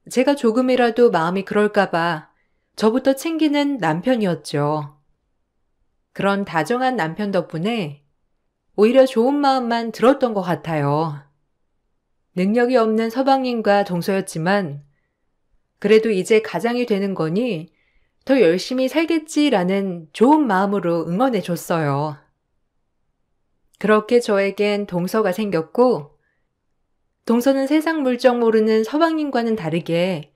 제가 조금이라도 마음이 그럴까봐 저부터 챙기는 남편이었죠. 그런 다정한 남편 덕분에 오히려 좋은 마음만 들었던 것 같아요. 능력이 없는 서방님과 동서였지만 그래도 이제 가장이 되는 거니 더 열심히 살겠지라는 좋은 마음으로 응원해 줬어요. 그렇게 저에겐 동서가 생겼고, 동서는 세상 물정 모르는 서방님과는 다르게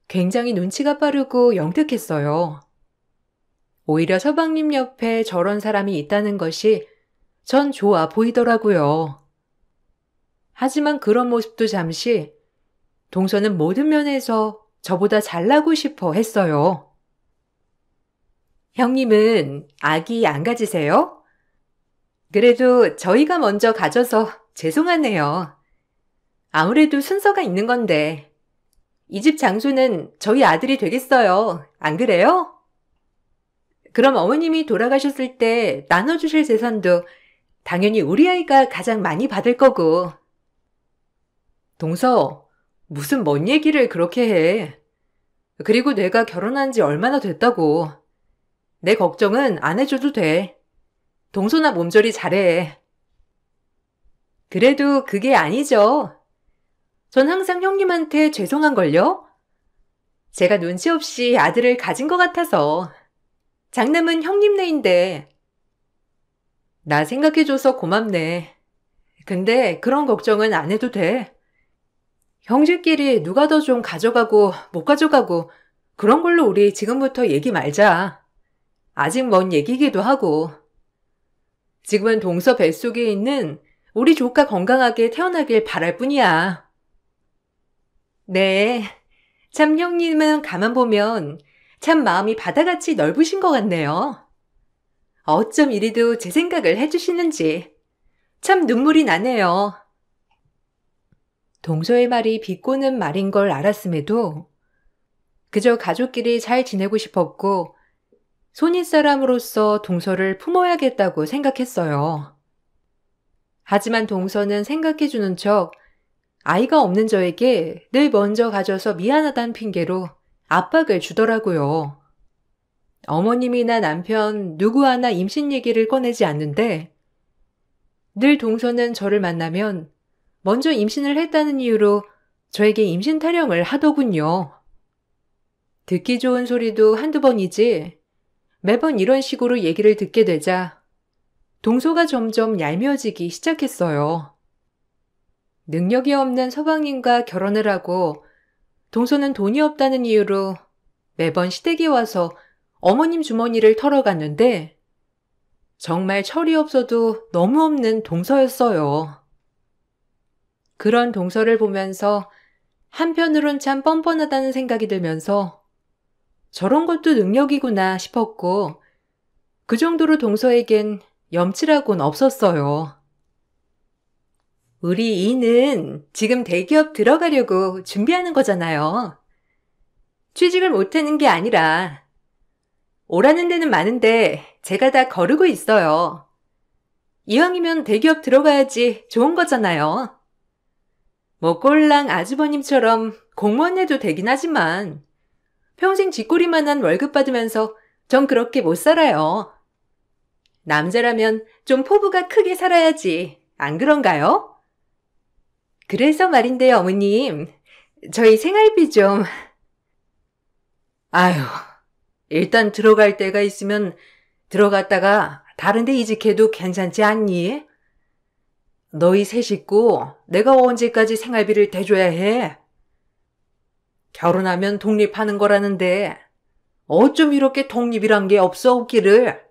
굉장히 눈치가 빠르고 영특했어요. 오히려 서방님 옆에 저런 사람이 있다는 것이 전 좋아 보이더라고요. 하지만 그런 모습도 잠시 동서는 모든 면에서 저보다 잘나고 싶어 했어요. 형님은 아기 안 가지세요? 그래도 저희가 먼저 가져서 죄송하네요. 아무래도 순서가 있는 건데 이 집 장소는 저희 아들이 되겠어요. 안 그래요? 그럼 어머님이 돌아가셨을 때 나눠주실 재산도 당연히 우리 아이가 가장 많이 받을 거고. 동서, 무슨 먼 얘기를 그렇게 해. 그리고 내가 결혼한 지 얼마나 됐다고. 내 걱정은 안 해줘도 돼. 동서나 몸조리 잘해. 그래도 그게 아니죠. 전 항상 형님한테 죄송한걸요? 제가 눈치 없이 아들을 가진 것 같아서. 장남은 형님네인데. 나 생각해줘서 고맙네. 근데 그런 걱정은 안 해도 돼. 형제끼리 누가 더 좀 가져가고 못 가져가고 그런 걸로 우리 지금부터 얘기 말자. 아직 먼 얘기기도 하고. 지금은 동서 뱃속에 있는 우리 조카 건강하게 태어나길 바랄 뿐이야. 네, 참 형님은 가만 보면 참 마음이 바다같이 넓으신 것 같네요. 어쩜 이리도 제 생각을 해주시는지 참 눈물이 나네요. 동서의 말이 비꼬는 말인 걸 알았음에도 그저 가족끼리 잘 지내고 싶었고 손윗사람으로서 동서를 품어야겠다고 생각했어요. 하지만 동서는 생각해주는 척 아이가 없는 저에게 늘 먼저 가져서 미안하다는 핑계로 압박을 주더라고요. 어머님이나 남편 누구 하나 임신 얘기를 꺼내지 않는데 늘 동서는 저를 만나면 먼저 임신을 했다는 이유로 저에게 임신 타령을 하더군요. 듣기 좋은 소리도 한두 번이지 매번 이런 식으로 얘기를 듣게 되자 동서가 점점 얄미워지기 시작했어요. 능력이 없는 서방님과 결혼을 하고 동서는 돈이 없다는 이유로 매번 시댁에 와서 어머님 주머니를 털어갔는데 정말 철이 없어도 너무 없는 동서였어요. 그런 동서를 보면서 한편으론 참 뻔뻔하다는 생각이 들면서 저런 것도 능력이구나 싶었고 그 정도로 동서에겐 염치라고는 없었어요. 우리 이는 지금 대기업 들어가려고 준비하는 거잖아요. 취직을 못하는 게 아니라 오라는 데는 많은데 제가 다 거르고 있어요. 이왕이면 대기업 들어가야지 좋은 거잖아요. 뭐 꼴랑 아주버님처럼 공무원 해도 되긴 하지만 평생 쥐꼬리만한 월급 받으면서 전 그렇게 못 살아요. 남자라면 좀 포부가 크게 살아야지. 안 그런가요? 그래서 말인데요, 어머님. 저희 생활비 좀... 아휴, 일단 들어갈 데가 있으면 들어갔다가 다른 데 이직해도 괜찮지 않니? 너희 세 식구 내가 언제까지 생활비를 대줘야 해? 결혼하면 독립하는 거라는데 어쩜 이렇게 독립이란 게 없어 없기를.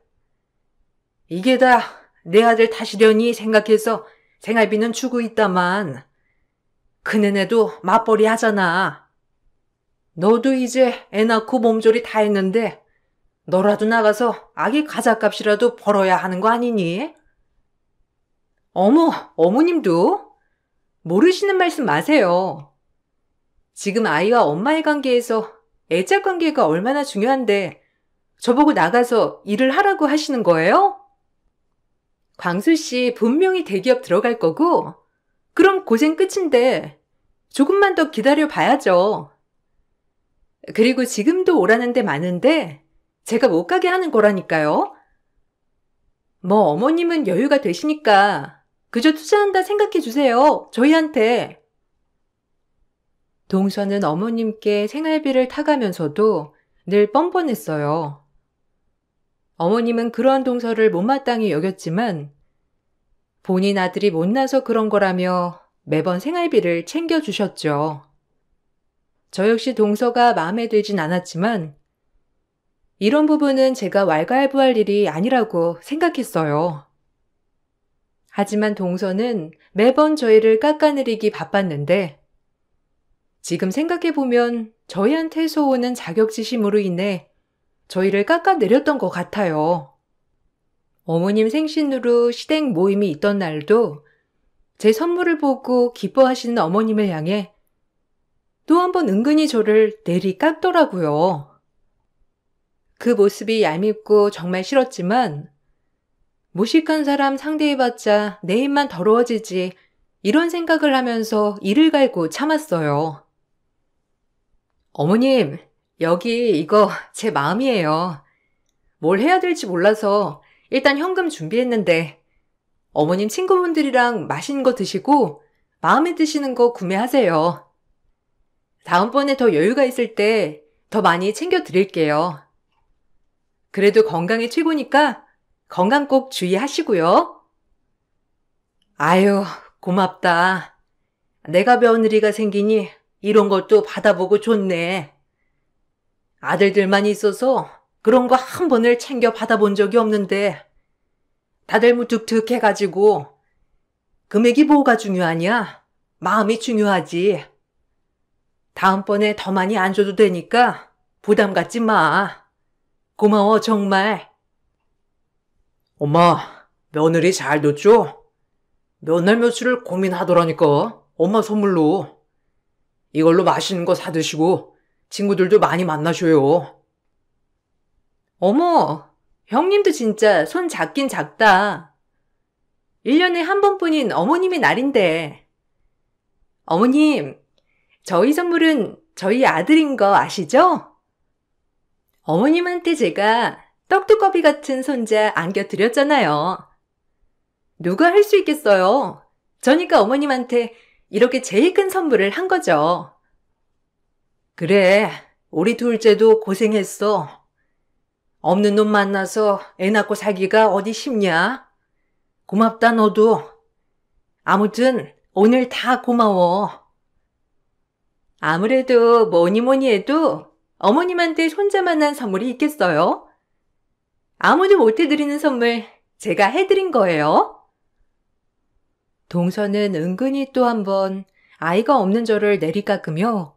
이게 다 내 아들 탓이려니 생각해서 생활비는 주고 있다만 큰애네도 맞벌이 하잖아. 너도 이제 애 낳고 몸조리 다 했는데 너라도 나가서 아기 과자값이라도 벌어야 하는 거 아니니? 어머, 어머님도? 모르시는 말씀 마세요. 지금 아이와 엄마의 관계에서 애착 관계가 얼마나 중요한데 저보고 나가서 일을 하라고 하시는 거예요? 광수 씨 분명히 대기업 들어갈 거고 그럼 고생 끝인데 조금만 더 기다려 봐야죠. 그리고 지금도 오라는 데 많은데 제가 못 가게 하는 거라니까요. 뭐 어머님은 여유가 되시니까 그저 투자한다 생각해 주세요. 저희한테. 동서는 어머님께 생활비를 타가면서도 늘 뻔뻔했어요. 어머님은 그런 동서를 못마땅히 여겼지만 본인 아들이 못나서 그런 거라며 매번 생활비를 챙겨주셨죠. 저 역시 동서가 마음에 들진 않았지만 이런 부분은 제가 왈가왈부할 일이 아니라고 생각했어요. 하지만 동서는 매번 저희를 깎아내리기 바빴는데 지금 생각해보면 저희한테서 오는 자격지심으로 인해 저희를 깎아내렸던 것 같아요. 어머님 생신으로 시댁 모임이 있던 날도 제 선물을 보고 기뻐하시는 어머님을 향해 또 한 번 은근히 저를 내리 깎더라고요. 그 모습이 얄밉고 정말 싫었지만 무식한 사람 상대해봤자 내 입만 더러워지지 이런 생각을 하면서 이를 갈고 참았어요. 어머님, 여기 이거 제 마음이에요. 뭘 해야 될지 몰라서 일단 현금 준비했는데 어머님 친구분들이랑 맛있는 거 드시고 마음에 드시는 거 구매하세요. 다음번에 더 여유가 있을 때 더 많이 챙겨 드릴게요. 그래도 건강이 최고니까 건강 꼭 주의하시고요. 아유, 고맙다. 내가 며느리가 생기니 이런 것도 받아보고 좋네. 아들들만 있어서 그런 거 한 번을 챙겨 받아본 적이 없는데 다들 무뚝뚝해가지고 금액이 뭐가 중요하냐? 마음이 중요하지. 다음번에 더 많이 안 줘도 되니까 부담 갖지 마. 고마워 정말. 엄마, 며느리 잘 뒀죠? 몇 날 며칠을 고민하더라니까. 엄마 선물로. 이걸로 맛있는 거 사드시고 친구들도 많이 만나셔요. 어머, 형님도 진짜 손 작긴 작다. 1년에 한 번뿐인 어머님의 날인데. 어머님, 저희 선물은 저희 아들인 거 아시죠? 어머님한테 제가 떡두꺼비 같은 손자 안겨드렸잖아요. 누가 할 수 있겠어요? 저니까 어머님한테 이렇게 제일 큰 선물을 한 거죠. 그래, 우리 둘째도 고생했어. 없는 놈 만나서 애 낳고 살기가 어디 쉽냐? 고맙다 너도. 아무튼 오늘 다 고마워. 아무래도 뭐니 해도 어머님한테 손자만한 선물이 있겠어요? 아무도 못 해드리는 선물 제가 해드린 거예요. 동서는 은근히 또 한 번 아이가 없는 저를 내리깎으며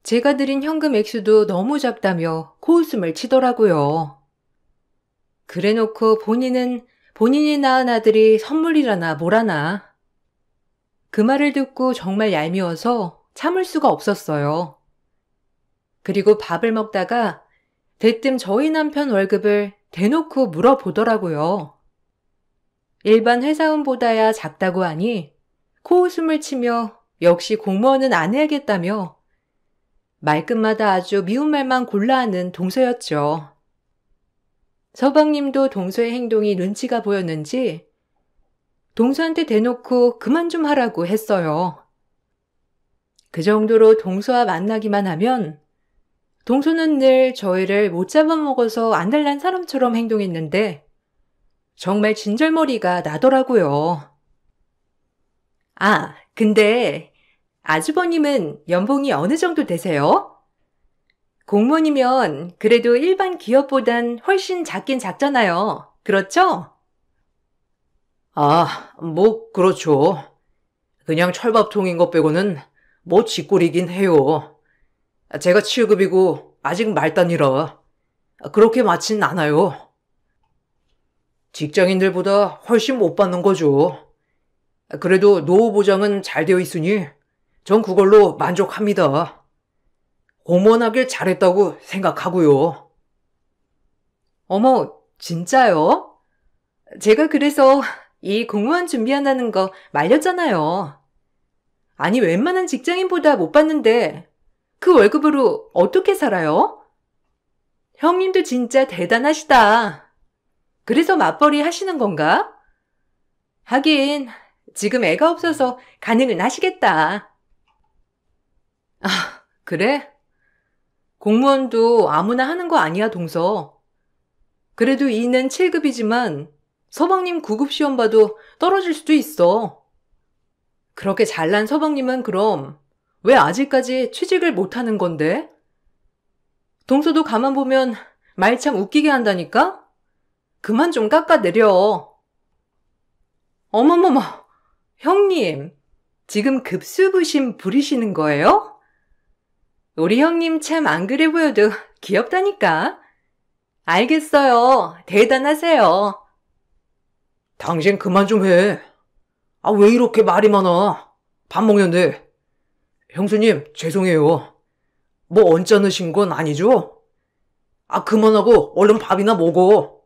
제가 드린 현금 액수도 너무 작다며 코웃음을 치더라고요. 그래놓고 본인은 본인이 낳은 아들이 선물이라나 뭐라나. 그 말을 듣고 정말 얄미워서 참을 수가 없었어요. 그리고 밥을 먹다가 대뜸 저희 남편 월급을 대놓고 물어보더라고요. 일반 회사원보다야 작다고 하니 코웃음을 치며 역시 공무원은 안 해야겠다며 말끝마다 아주 미운 말만 골라 하는 동서였죠. 서방님도 동서의 행동이 눈치가 보였는지 동서한테 대놓고 그만 좀 하라고 했어요. 그 정도로 동서와 만나기만 하면 동서는 늘 저희를 못 잡아먹어서 안달난 사람처럼 행동했는데 정말 진절머리가 나더라고요. 아, 근데 아주버님은 연봉이 어느 정도 되세요? 공무원이면 그래도 일반 기업보단 훨씬 작긴 작잖아요. 그렇죠? 아, 뭐 그렇죠. 그냥 철밥통인 것 빼고는 뭐 쥐꼬리긴 해요. 제가 7급이고 아직 말단이라 그렇게 많진 않아요. 직장인들보다 훨씬 못 받는 거죠. 그래도 노후 보장은 잘 되어 있으니 전 그걸로 만족합니다. 공무원하길 잘했다고 생각하고요. 어머, 진짜요? 제가 그래서 이 공무원 준비한다는 거 말렸잖아요. 아니, 웬만한 직장인보다 못 받는데 그 월급으로 어떻게 살아요? 형님도 진짜 대단하시다. 그래서 맞벌이 하시는 건가? 하긴 지금 애가 없어서 가능은 하시겠다. 아, 그래? 공무원도 아무나 하는 거 아니야, 동서. 그래도 E는 7급이지만 서방님 9급 시험 봐도 떨어질 수도 있어. 그렇게 잘난 서방님은 그럼 왜 아직까지 취직을 못하는 건데? 동서도 가만 보면 말 참 웃기게 한다니까? 그만 좀 깎아내려. 어머머머, 형님, 지금 급수부심 부리시는 거예요? 우리 형님 참 안 그래 보여도 귀엽다니까. 알겠어요. 대단하세요. 당신 그만 좀 해. 왜 이렇게 말이 많아? 밥 먹는데. 형수님, 죄송해요. 뭐 언짢으신 건 아니죠? 그만하고 얼른 밥이나 먹어.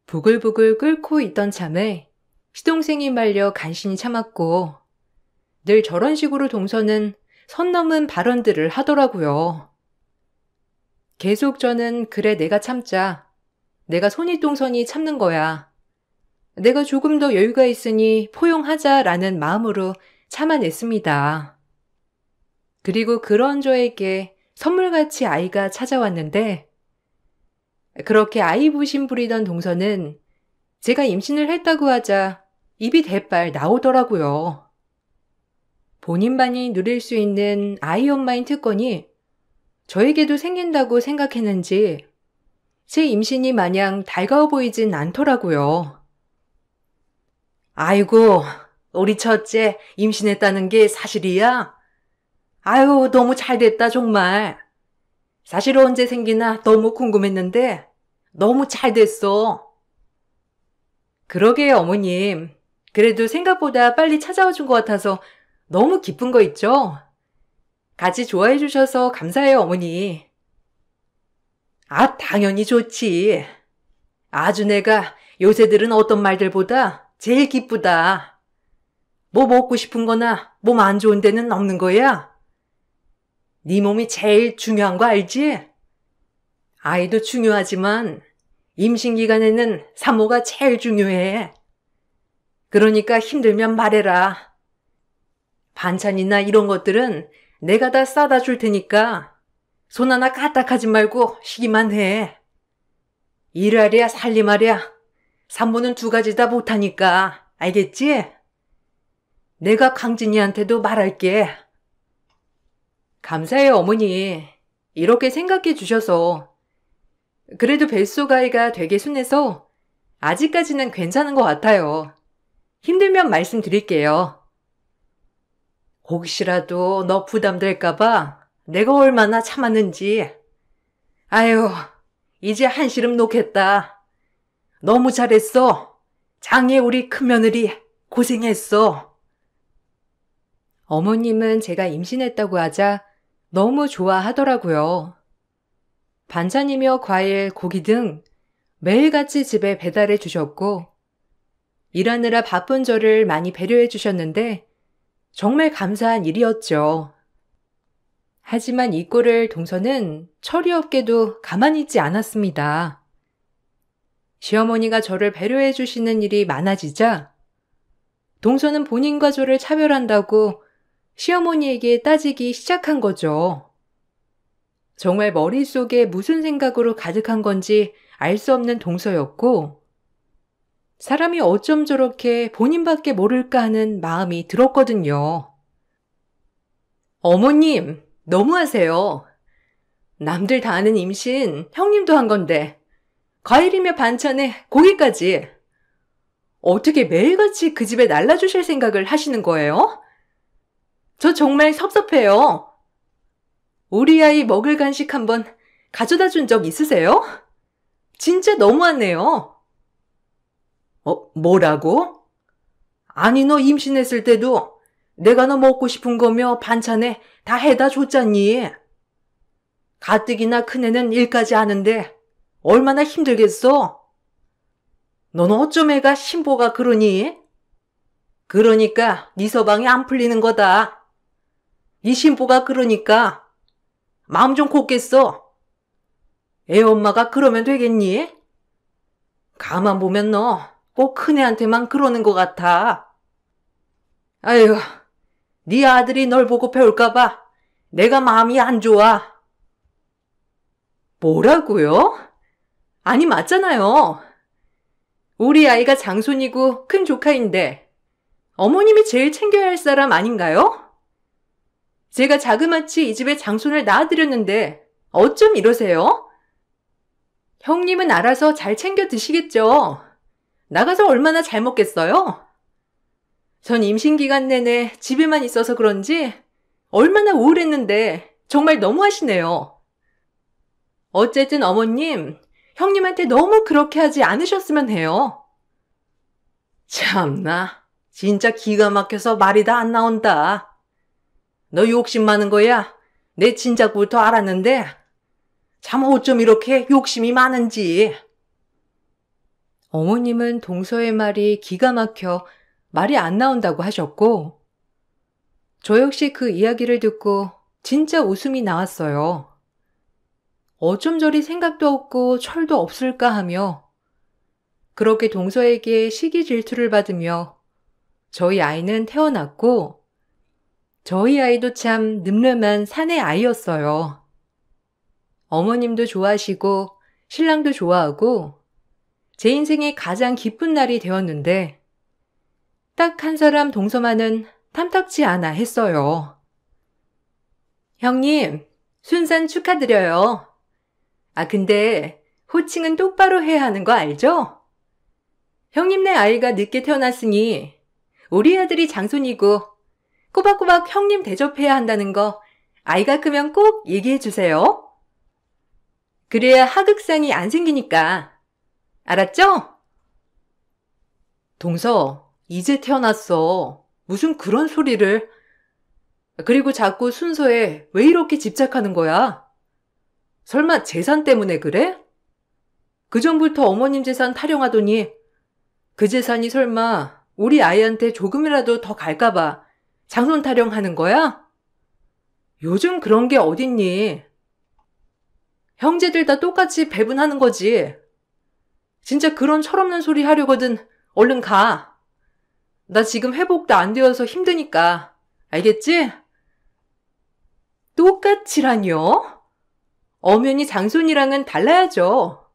부글부글 끓고 있던 참에 시동생이 말려 간신히 참았고 늘 저런 식으로 동서는 선 넘은 발언들을 하더라고요. 계속 저는 그래 내가 참자. 내가 손윗동선이 참는 거야. 내가 조금 더 여유가 있으니 포용하자라는 마음으로 참아냈습니다. 그리고 그런 저에게 선물같이 아이가 찾아왔는데 그렇게 아이 부심 부리던 동서는 제가 임신을 했다고 하자 입이 대빨 나오더라고요. 본인만이 누릴 수 있는 아이 엄마인 특권이 저에게도 생긴다고 생각했는지 제 임신이 마냥 달가워 보이진 않더라고요. 아이고, 우리 첫째 임신했다는 게 사실이야? 아유, 너무 잘 됐다, 정말. 사실 언제 생기나 너무 궁금했는데 너무 잘 됐어. 그러게요, 어머님. 그래도 생각보다 빨리 찾아와 준 것 같아서 너무 기쁜 거 있죠? 같이 좋아해 주셔서 감사해요, 어머니. 당연히 좋지. 아주 내가 요새들은 어떤 말들보다 제일 기쁘다. 뭐 먹고 싶은 거나 몸 안 좋은 데는 없는 거야? 네 몸이 제일 중요한 거 알지? 아이도 중요하지만 임신 기간에는 산모가 제일 중요해. 그러니까 힘들면 말해라. 반찬이나 이런 것들은 내가 다 싸다 줄 테니까 손 하나 까딱하지 말고 쉬기만 해. 일하랴 살림하랴 산모는 두 가지 다 못하니까 알겠지? 내가 강진이한테도 말할게. 감사해요, 어머니. 이렇게 생각해 주셔서. 그래도 뱃속 아이가 되게 순해서 아직까지는 괜찮은 것 같아요. 힘들면 말씀드릴게요. 혹시라도 너 부담될까봐 내가 얼마나 참았는지. 아유, 이제 한시름 놓겠다. 너무 잘했어. 장애 우리 큰며느리 고생했어. 어머님은 제가 임신했다고 하자 너무 좋아하더라고요. 반찬이며 과일, 고기 등 매일같이 집에 배달해 주셨고 일하느라 바쁜 저를 많이 배려해 주셨는데 정말 감사한 일이었죠. 하지만 이 꼴을 동서는 철이 없게도 가만히 있지 않았습니다. 시어머니가 저를 배려해 주시는 일이 많아지자 동서는 본인과 저를 차별한다고 시어머니에게 따지기 시작한 거죠. 정말 머릿속에 무슨 생각으로 가득한 건지 알 수 없는 동서였고 사람이 어쩜 저렇게 본인밖에 모를까 하는 마음이 들었거든요. 어머님, 너무하세요. 남들 다 아는 임신 형님도 한 건데 과일이며 반찬에 고기까지. 어떻게 매일같이 그 집에 날라주실 생각을 하시는 거예요? 저 정말 섭섭해요. 우리 아이 먹을 간식 한번 가져다 준 적 있으세요? 진짜 너무하네요. 뭐라고? 아니, 너 임신했을 때도 내가 너 먹고 싶은 거며 반찬에 다 해다 줬잖니. 가뜩이나 큰애는 일까지 하는데 얼마나 힘들겠어? 넌 어쩜 애가 신보가 그러니? 그러니까 네 서방이 안 풀리는 거다. 네 신보가 그러니까 마음 좀 곱겠어. 애 엄마가 그러면 되겠니? 가만 보면 너 꼭 큰애한테만 그러는 것 같아. 아유, 네 아들이 널 보고 배울까 봐 내가 마음이 안 좋아. 뭐라고요? 아니, 맞잖아요. 우리 아이가 장손이고 큰 조카인데 어머님이 제일 챙겨야 할 사람 아닌가요? 제가 자그마치 이 집에 장손을 낳아드렸는데 어쩜 이러세요? 형님은 알아서 잘 챙겨 드시겠죠. 나가서 얼마나 잘 먹겠어요? 전 임신 기간 내내 집에만 있어서 그런지 얼마나 우울했는데 정말 너무하시네요. 어쨌든 어머님, 형님한테 너무 그렇게 하지 않으셨으면 해요. 참나, 진짜 기가 막혀서 말이 다 안 나온다. 너 욕심 많은 거야? 내 진작부터 알았는데 참 어쩜 이렇게 욕심이 많은지. 어머님은 동서의 말이 기가 막혀 말이 안 나온다고 하셨고, 저 역시 그 이야기를 듣고 진짜 웃음이 나왔어요. 어쩜 저리 생각도 없고 철도 없을까 하며, 그렇게 동서에게 시기 질투를 받으며 저희 아이는 태어났고, 저희 아이도 참 늠름한 사내 아이였어요. 어머님도 좋아하시고 신랑도 좋아하고 제 인생의 가장 기쁜 날이 되었는데 딱 한 사람 동서만은 탐탁지 않아 했어요. 형님, 순산 축하드려요. 근데 호칭은 똑바로 해야 하는 거 알죠? 형님네 아이가 늦게 태어났으니 우리 아들이 장손이고 꼬박꼬박 형님 대접해야 한다는 거 아이가 크면 꼭 얘기해 주세요. 그래야 하극상이 안 생기니까. 알았죠? 동서, 이제 태어났어. 무슨 그런 소리를. 그리고 자꾸 순서에 왜 이렇게 집착하는 거야? 설마 재산 때문에 그래? 그전부터 어머님 재산 타령하더니 그 재산이 설마 우리 아이한테 조금이라도 더 갈까봐 장손 타령하는 거야? 요즘 그런 게 어딨니? 형제들 다 똑같이 배분하는 거지. 진짜 그런 철없는 소리 하려거든 얼른 가. 나 지금 회복도 안 되어서 힘드니까. 알겠지? 똑같이라뇨? 엄연히 장손이랑은 달라야죠.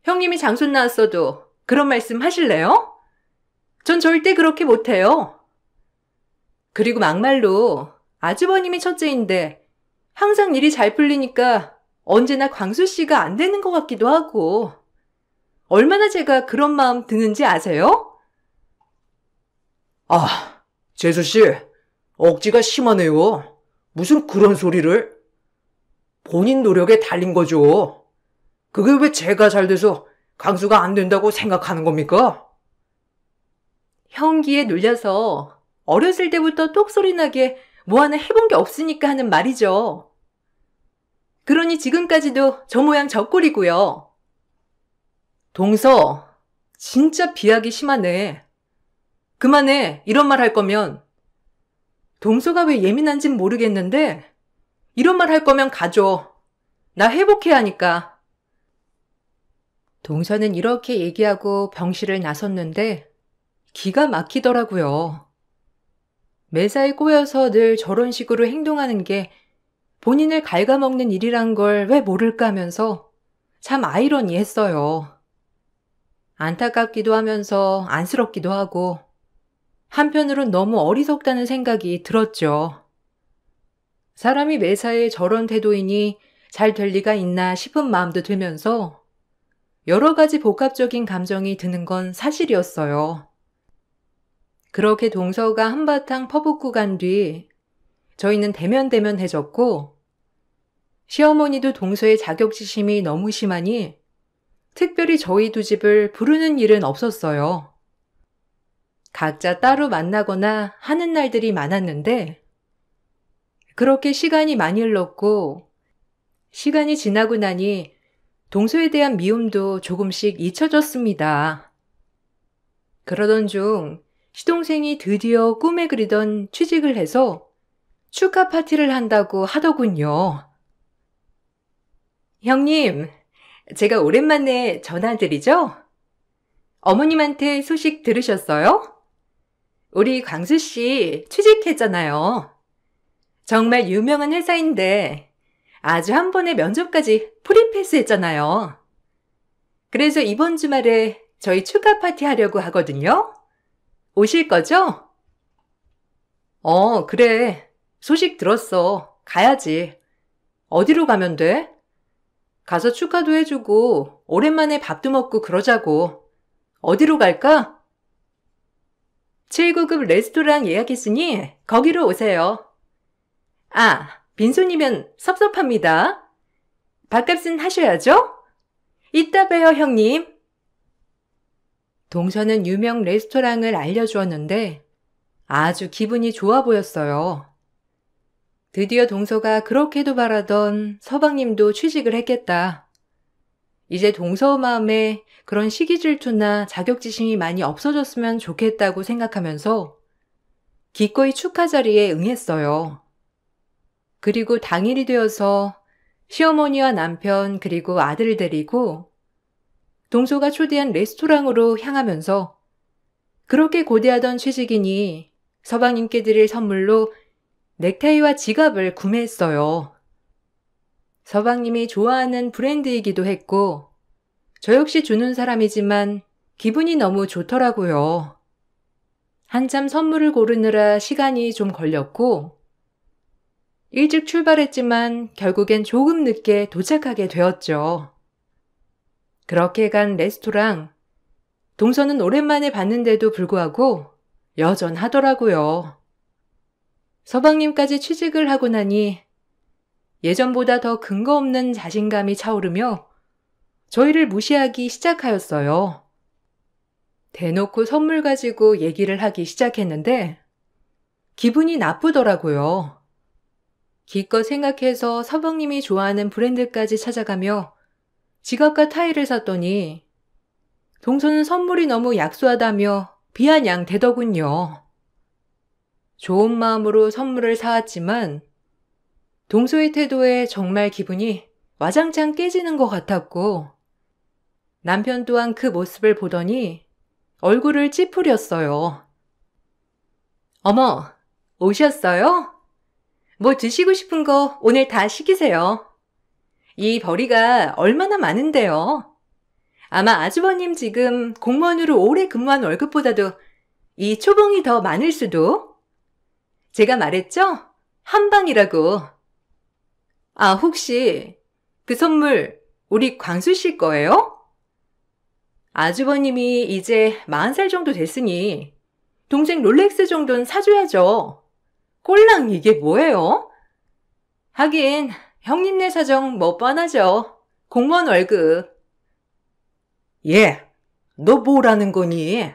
형님이 장손 낳았어도 그런 말씀 하실래요? 전 절대 그렇게 못해요. 그리고 막말로 아주버님이 첫째인데 항상 일이 잘 풀리니까 언제나 광수 씨가 안 되는 것 같기도 하고. 얼마나 제가 그런 마음 드는지 아세요? 재수씨, 억지가 심하네요. 무슨 그런 소리를? 본인 노력에 달린 거죠. 그게 왜 제가 잘 돼서 강수가 안 된다고 생각하는 겁니까? 형기에 눌려서 어렸을 때부터 똑소리 나게 뭐 하나 해본 게 없으니까 하는 말이죠. 그러니 지금까지도 저 모양 저 꼴이고요. 동서, 진짜 비하기 심하네. 그만해, 이런 말 할 거면. 동서가 왜 예민한진 모르겠는데 이런 말 할 거면 가줘. 나 회복해야 하니까. 동서는 이렇게 얘기하고 병실을 나섰는데 기가 막히더라고요. 매사에 꼬여서 늘 저런 식으로 행동하는 게 본인을 갉아먹는 일이란 걸 왜 모를까 하면서 참 아이러니했어요. 안타깝기도 하면서 안쓰럽기도 하고 한편으론 너무 어리석다는 생각이 들었죠. 사람이 매사에 저런 태도이니 잘 될 리가 있나 싶은 마음도 들면서 여러 가지 복합적인 감정이 드는 건 사실이었어요. 그렇게 동서가 한바탕 퍼붓고 간 뒤 저희는 대면대면해졌고 시어머니도 동서의 자격지심이 너무 심하니 특별히 저희 두 집을 부르는 일은 없었어요. 각자 따로 만나거나 하는 날들이 많았는데 그렇게 시간이 많이 흘렀고 시간이 지나고 나니 동서에 대한 미움도 조금씩 잊혀졌습니다. 그러던 중 시동생이 드디어 꿈에 그리던 취직을 해서 축하 파티를 한다고 하더군요. 형님, 제가 오랜만에 전화드리죠? 어머님한테 소식 들으셨어요? 우리 광수 씨 취직했잖아요. 정말 유명한 회사인데 아주 한 번에 면접까지 프리패스했잖아요. 그래서 이번 주말에 저희 축하 파티 하려고 하거든요. 오실 거죠? 그래. 소식 들었어. 가야지. 어디로 가면 돼? 가서 축하도 해주고 오랜만에 밥도 먹고 그러자고. 어디로 갈까? 7구급 레스토랑 예약했으니 거기로 오세요. 아, 빈손이면 섭섭합니다. 밥값은 하셔야죠? 이따 봬요, 형님. 동서는 유명 레스토랑을 알려주었는데 아주 기분이 좋아 보였어요. 드디어 동서가 그렇게도 바라던 서방님도 취직을 했겠다. 이제 동서 마음에 그런 시기 질투나 자격지심이 많이 없어졌으면 좋겠다고 생각하면서 기꺼이 축하 자리에 응했어요. 그리고 당일이 되어서 시어머니와 남편 그리고 아들을 데리고 동서가 초대한 레스토랑으로 향하면서 그렇게 고대하던 취직인이 서방님께 드릴 선물로 넥타이와 지갑을 구매했어요. 서방님이 좋아하는 브랜드이기도 했고 저 역시 주는 사람이지만 기분이 너무 좋더라고요. 한참 선물을 고르느라 시간이 좀 걸렸고 일찍 출발했지만 결국엔 조금 늦게 도착하게 되었죠. 그렇게 간 레스토랑, 동서는 오랜만에 봤는데도 불구하고 여전하더라고요. 서방님까지 취직을 하고 나니 예전보다 더 근거 없는 자신감이 차오르며 저희를 무시하기 시작하였어요. 대놓고 선물 가지고 얘기를 하기 시작했는데 기분이 나쁘더라고요. 기껏 생각해서 서방님이 좋아하는 브랜드까지 찾아가며 지갑과 타이를 샀더니 동서는 선물이 너무 약소하다며 비아냥대더군요. 좋은 마음으로 선물을 사왔지만 동서의 태도에 정말 기분이 와장창 깨지는 것 같았고 남편 또한 그 모습을 보더니 얼굴을 찌푸렸어요. 어머, 오셨어요? 뭐 드시고 싶은 거 오늘 다 시키세요. 이 벌이가 얼마나 많은데요. 아마 아주버님 지금 공무원으로 오래 근무한 월급보다도 이 초봉이 더 많을 수도. 제가 말했죠? 한 방이라고. 아, 혹시 그 선물 우리 광수 씨 거예요? 아주버님이 이제 40살 정도 됐으니 동생 롤렉스 정도는 사줘야죠. 꼴랑 이게 뭐예요? 하긴 형님네 사정 뭐 뻔하죠. 공무원 월급. 얘, 너 뭐라는 거니?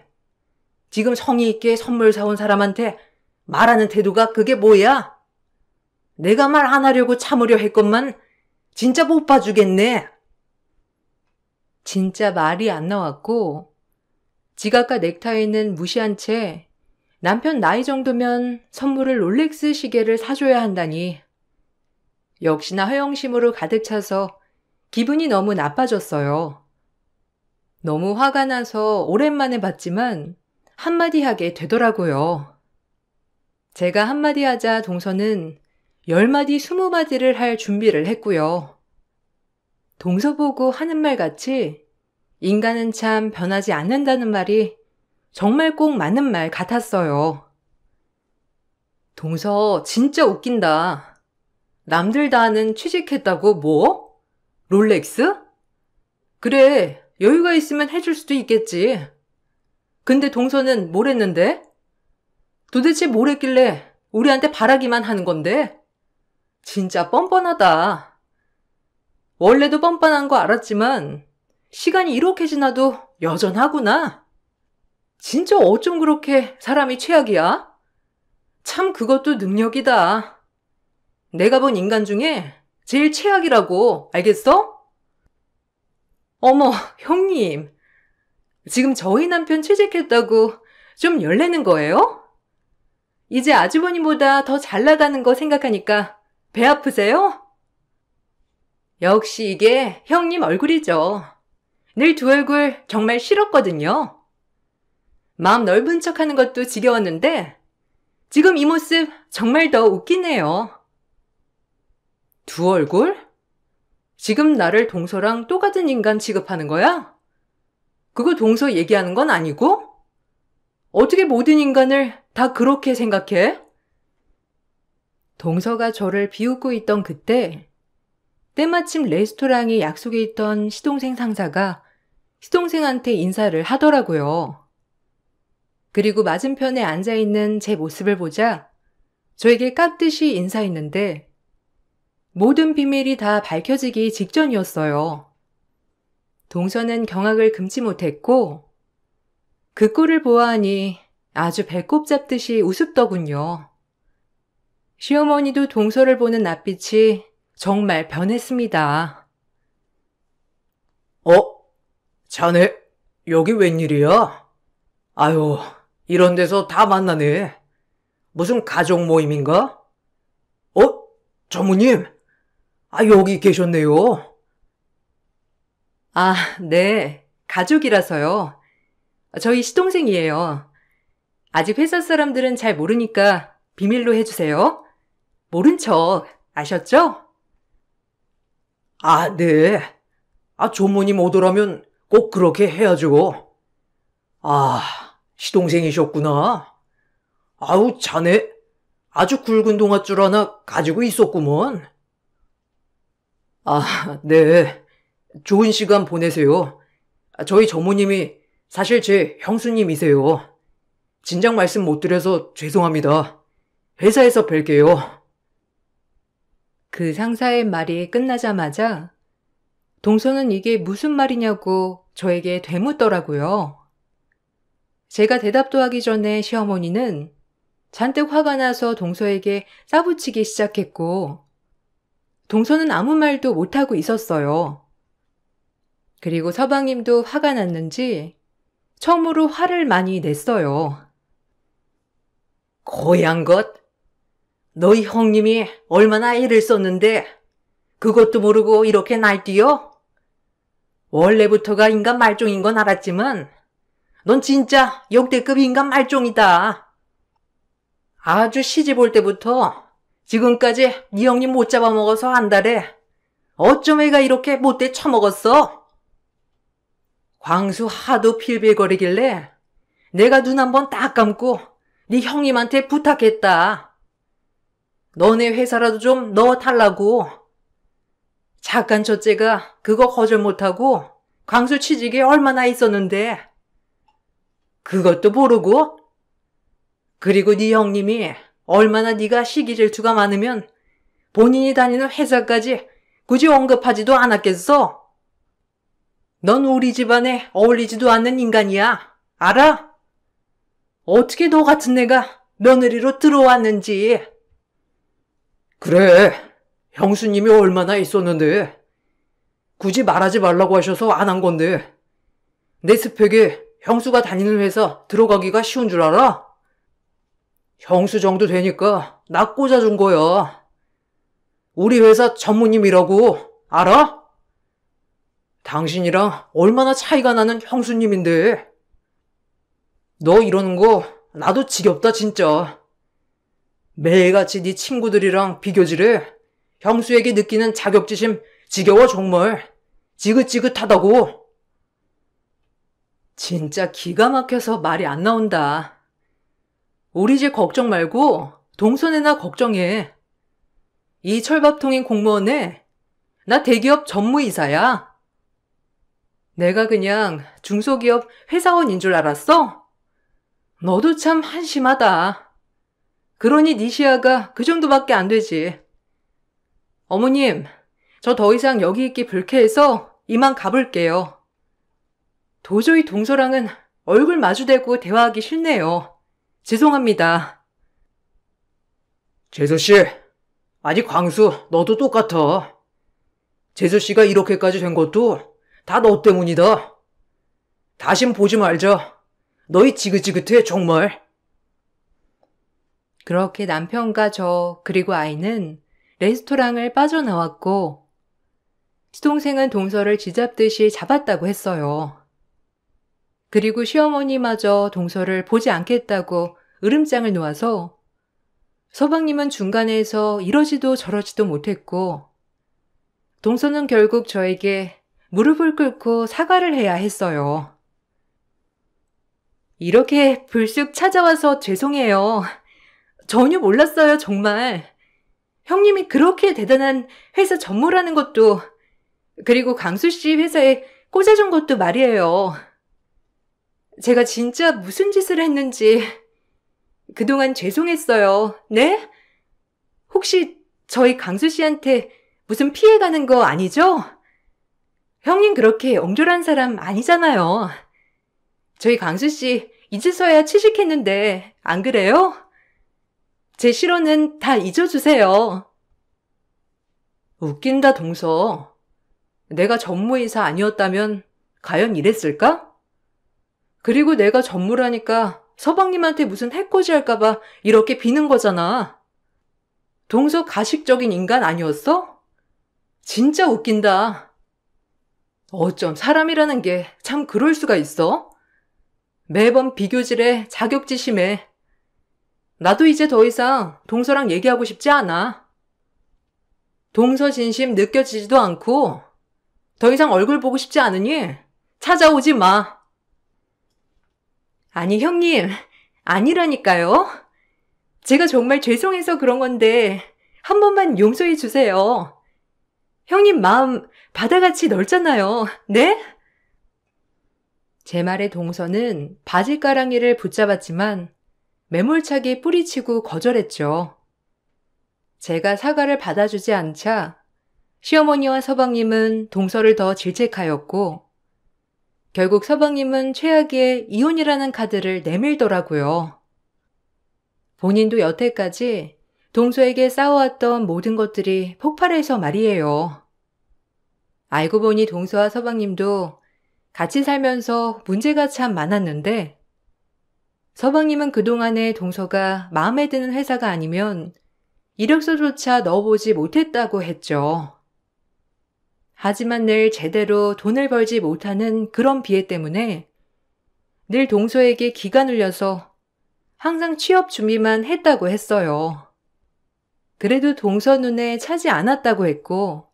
지금 성의 있게 선물 사온 사람한테 말하는 태도가 그게 뭐야? 내가 말 안 하려고 참으려 했건만 진짜 못 봐주겠네. 진짜 말이 안 나왔고 지갑과 넥타이는 무시한 채 남편 나이 정도면 선물을 롤렉스 시계를 사줘야 한다니. 역시나 허영심으로 가득 차서 기분이 너무 나빠졌어요. 너무 화가 나서 오랜만에 봤지만 한마디 하게 되더라고요. 제가 한마디 하자 동서는 10마디 20마디를 할 준비를 했고요. 동서 보고 하는 말 같이 인간은 참 변하지 않는다는 말이 정말 꼭 맞는 말 같았어요. 동서 진짜 웃긴다. 남들 다 아는 취직했다고 뭐? 롤렉스? 그래, 여유가 있으면 해줄 수도 있겠지. 근데 동서는 뭘 했는데? 도대체 뭘 했길래 우리한테 바라기만 하는 건데? 진짜 뻔뻔하다. 원래도 뻔뻔한 거 알았지만 시간이 이렇게 지나도 여전하구나. 진짜 어쩜 그렇게 사람이 최악이야? 참 그것도 능력이다. 내가 본 인간 중에 제일 최악이라고, 알겠어? 어머, 형님. 지금 저희 남편 취직했다고 좀 열내는 거예요? 이제 아주버님보다 더 잘 나가는 거 생각하니까 배 아프세요? 역시 이게 형님 얼굴이죠. 늘 두 얼굴 정말 싫었거든요. 마음 넓은 척 하는 것도 지겨웠는데 지금 이 모습 정말 더 웃기네요. 두 얼굴? 지금 나를 동서랑 똑같은 인간 취급하는 거야? 그거 동서 얘기하는 건 아니고? 어떻게 모든 인간을 다 그렇게 생각해? 동서가 저를 비웃고 있던 그때 때마침 레스토랑에 약속에 있던 시동생 상사가 시동생한테 인사를 하더라고요. 그리고 맞은편에 앉아있는 제 모습을 보자 저에게 깍듯이 인사했는데 모든 비밀이 다 밝혀지기 직전이었어요. 동서는 경악을 금치 못했고 그 꼴을 보아하니 아주 배꼽 잡듯이 우습더군요. 시어머니도 동서를 보는 낯빛이 정말 변했습니다. 자네, 여기 웬일이야? 아유, 이런 데서 다 만나네. 무슨 가족 모임인가? 전무님? 여기 계셨네요. 아, 네. 가족이라서요. 저희 시동생이에요. 아직 회사 사람들은 잘 모르니까 비밀로 해주세요. 모른 척 아셨죠? 네. 조모님 오더라면 꼭 그렇게 해야죠. 시동생이셨구나. 아우, 자네 아주 굵은 동아줄 하나 가지고 있었구먼. 네. 좋은 시간 보내세요. 저희 전무님이 사실 제 형수님이세요. 진작 말씀 못 드려서 죄송합니다. 회사에서 뵐게요. 그 상사의 말이 끝나자마자 동서는 이게 무슨 말이냐고 저에게 되묻더라고요. 제가 대답도 하기 전에 시어머니는 잔뜩 화가 나서 동서에게 싸붙이기 시작했고 동서는 아무 말도 못하고 있었어요. 그리고 서방님도 화가 났는지 처음으로 화를 많이 냈어요. 고얀 것. 너희 형님이 얼마나 애를 썼는데 그것도 모르고 이렇게 날뛰어? 원래부터가 인간 말종인 건 알았지만 넌 진짜 역대급 인간 말종이다. 아주 시집 올 때부터 지금까지 네 형님 못 잡아먹어서 안달해. 어쩜 애가 이렇게 못돼 처먹었어? 광수 하도 필빌거리길래 내가 눈 한번 딱 감고 네 형님한테 부탁했다. 너네 회사라도 좀 넣어달라고. 착한 첫째가 그거 거절 못하고 광수 취직에 얼마나 있었는데. 그것도 모르고? 그리고 네 형님이 얼마나 네가 시기 질투가 많으면 본인이 다니는 회사까지 굳이 언급하지도 않았겠어? 넌 우리 집안에 어울리지도 않는 인간이야. 알아? 어떻게 너 같은 애가 며느리로 들어왔는지. 그래, 형수님이 얼마나 있었는데. 굳이 말하지 말라고 하셔서 안 한 건데. 내 스펙에 형수가 다니는 회사 들어가기가 쉬운 줄 알아? 형수 정도 되니까 나 꽂아준 거야. 우리 회사 전무님이라고, 알아? 당신이랑 얼마나 차이가 나는 형수님인데. 너 이러는 거 나도 지겹다 진짜. 매일같이 네 친구들이랑 비교질해. 형수에게 느끼는 자격지심 지겨워 정말. 지긋지긋하다고. 진짜 기가 막혀서 말이 안 나온다. 우리 집 걱정 말고 동선애나 걱정해. 이 철밥통인 공무원에 나 대기업 전무이사야. 내가 그냥 중소기업 회사원인 줄 알았어? 너도 참 한심하다. 그러니 네 시야가 그 정도밖에 안 되지. 어머님, 저 더 이상 여기 있기 불쾌해서 이만 가볼게요. 도저히 동서랑은 얼굴 마주대고 대화하기 싫네요. 죄송합니다. 재수씨, 아니 광수, 너도 똑같아. 재수씨가 이렇게까지 된 것도 다 너 때문이다. 다신 보지 말자. 너희 지긋지긋해, 정말. 그렇게 남편과 저 그리고 아이는 레스토랑을 빠져나왔고 시동생은 동서를 쥐잡듯이 잡았다고 했어요. 그리고 시어머니마저 동서를 보지 않겠다고 으름장을 놓아서 서방님은 중간에서 이러지도 저러지도 못했고 동서는 결국 저에게 무릎을 꿇고 사과를 해야 했어요. 이렇게 불쑥 찾아와서 죄송해요. 전혀 몰랐어요, 정말. 형님이 그렇게 대단한 회사 전무라는 것도, 그리고 강수 씨 회사에 꽂아준 것도 말이에요. 제가 진짜 무슨 짓을 했는지 그동안 죄송했어요. 네? 혹시 저희 강수 씨한테 무슨 피해 가는 거 아니죠? 형님 그렇게 옹졸한 사람 아니잖아요. 저희 강수 씨 이제서야 취직했는데 안 그래요? 제 실언은 다 잊어주세요. 웃긴다, 동서. 내가 전무이사 아니었다면 과연 이랬을까? 그리고 내가 전무라니까 서방님한테 무슨 해코지 할까봐 이렇게 비는 거잖아. 동서 가식적인 인간 아니었어? 진짜 웃긴다. 어쩜 사람이라는 게 참 그럴 수가 있어? 매번 비교질에 자격지심해. 나도 이제 더 이상 동서랑 얘기하고 싶지 않아. 동서 진심 느껴지지도 않고 더 이상 얼굴 보고 싶지 않으니 찾아오지 마. 아니 형님, 아니라니까요. 제가 정말 죄송해서 그런 건데 한 번만 용서해 주세요. 형님 마음 바다같이 넓잖아요. 네? 제 말에 동서는 바지가랑이를 붙잡았지만 매몰차게 뿌리치고 거절했죠. 제가 사과를 받아주지 않자 시어머니와 서방님은 동서를 더 질책하였고 결국 서방님은 최악의 이혼이라는 카드를 내밀더라고요. 본인도 여태까지 동서에게 쌓아왔던 모든 것들이 폭발해서 말이에요. 알고 보니 동서와 서방님도 같이 살면서 문제가 참 많았는데 서방님은 그동안에 동서가 마음에 드는 회사가 아니면 이력서조차 넣어보지 못했다고 했죠. 하지만 늘 제대로 돈을 벌지 못하는 그런 비애 때문에 늘 동서에게 기가 눌려서 항상 취업 준비만 했다고 했어요. 그래도 동서 눈에 차지 않았다고 했고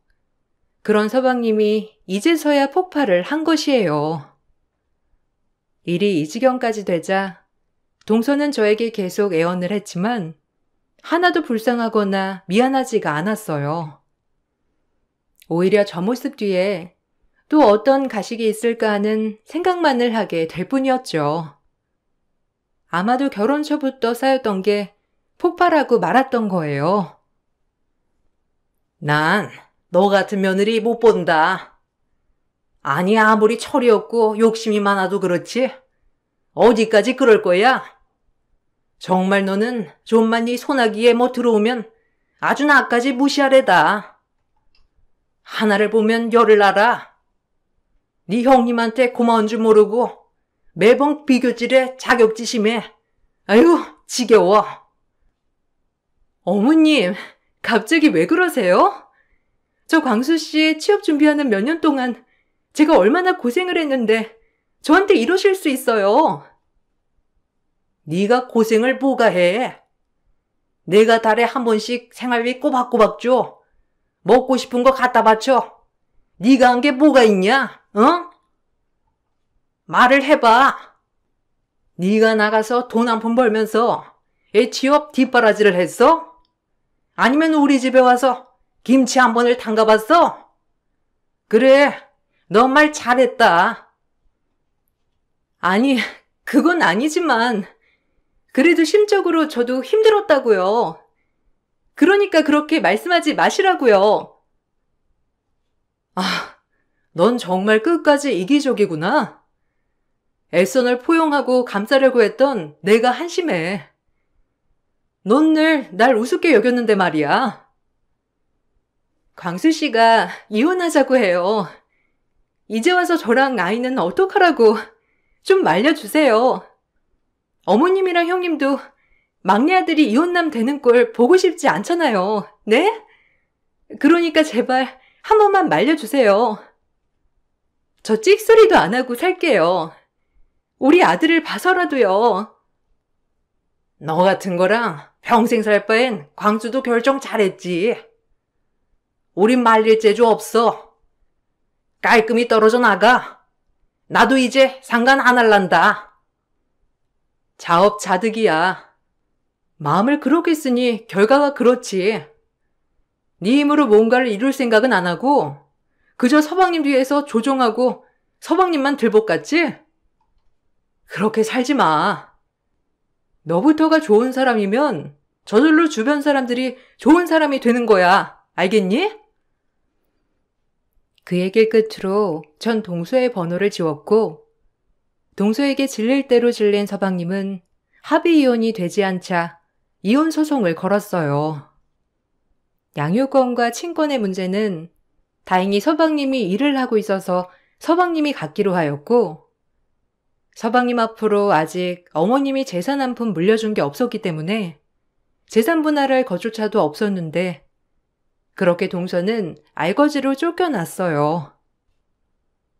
그런 서방님이 이제서야 폭발을 한 것이에요. 일이 이 지경까지 되자 동서는 저에게 계속 애원을 했지만 하나도 불쌍하거나 미안하지가 않았어요. 오히려 저 모습 뒤에 또 어떤 가식이 있을까 하는 생각만을 하게 될 뿐이었죠. 아마도 결혼 초부터 쌓였던 게 폭발하고 말았던 거예요. 난 너 같은 며느리 못 본다. 아니 아무리 철이 없고 욕심이 많아도 그렇지. 어디까지 그럴 거야? 정말 너는 좀만 네 소나기에 뭐 들어오면 아주 나까지 무시하래다. 하나를 보면 열을 알아. 네 형님한테 고마운 줄 모르고 매번 비교질에 자격지심해. 아이고 지겨워. 어머님, 갑자기 왜 그러세요? 저 광수 씨 취업 준비하는 몇 년 동안 제가 얼마나 고생을 했는데 저한테 이러실 수 있어요. 네가 고생을 뭐가 해? 내가 달에 한 번씩 생활비 꼬박꼬박 줘. 먹고 싶은 거 갖다 바쳐. 네가 한 게 뭐가 있냐? 어? 말을 해봐. 네가 나가서 돈 한 푼 벌면서 애 취업 뒷바라지를 했어? 아니면 우리 집에 와서 김치 한 번을 담가봤어? 그래, 너 말 잘했다. 아니, 그건 아니지만 그래도 심적으로 저도 힘들었다고요. 그러니까 그렇게 말씀하지 마시라고요. 아, 넌 정말 끝까지 이기적이구나. 애써 널 포용하고 감싸려고 했던 내가 한심해. 넌 늘 날 우습게 여겼는데 말이야. 광수 씨가 이혼하자고 해요. 이제 와서 저랑 아이는 어떡하라고 좀 말려주세요. 어머님이랑 형님도 막내 아들이 이혼남 되는 꼴 보고 싶지 않잖아요. 네? 그러니까 제발 한 번만 말려주세요. 저 찍소리도 안 하고 살게요. 우리 아들을 봐서라도요. 너 같은 거랑 평생 살 바엔 광수도 결정 잘했지. 우린 말릴 재주 없어. 깔끔히 떨어져 나가. 나도 이제 상관 안 할란다. 자업자득이야. 마음을 그렇게 쓰니 결과가 그렇지. 네 힘으로 뭔가를 이룰 생각은 안 하고 그저 서방님 뒤에서 조종하고 서방님만 들볶았지? 그렇게 살지 마. 너부터가 좋은 사람이면 저절로 주변 사람들이 좋은 사람이 되는 거야. 알겠니? 그 얘기 끝으로 전 동서의 번호를 지웠고 동서에게 질릴 대로 질린 서방님은 합의 이혼이 되지 않자 이혼 소송을 걸었어요. 양육권과 친권의 문제는 다행히 서방님이 일을 하고 있어서 서방님이 갖기로 하였고 서방님 앞으로 아직 어머님이 재산 한 푼 물려준 게 없었기 때문에 재산 분할을 할 것조차도 없었는데 그렇게 동서는 알거지로 쫓겨났어요.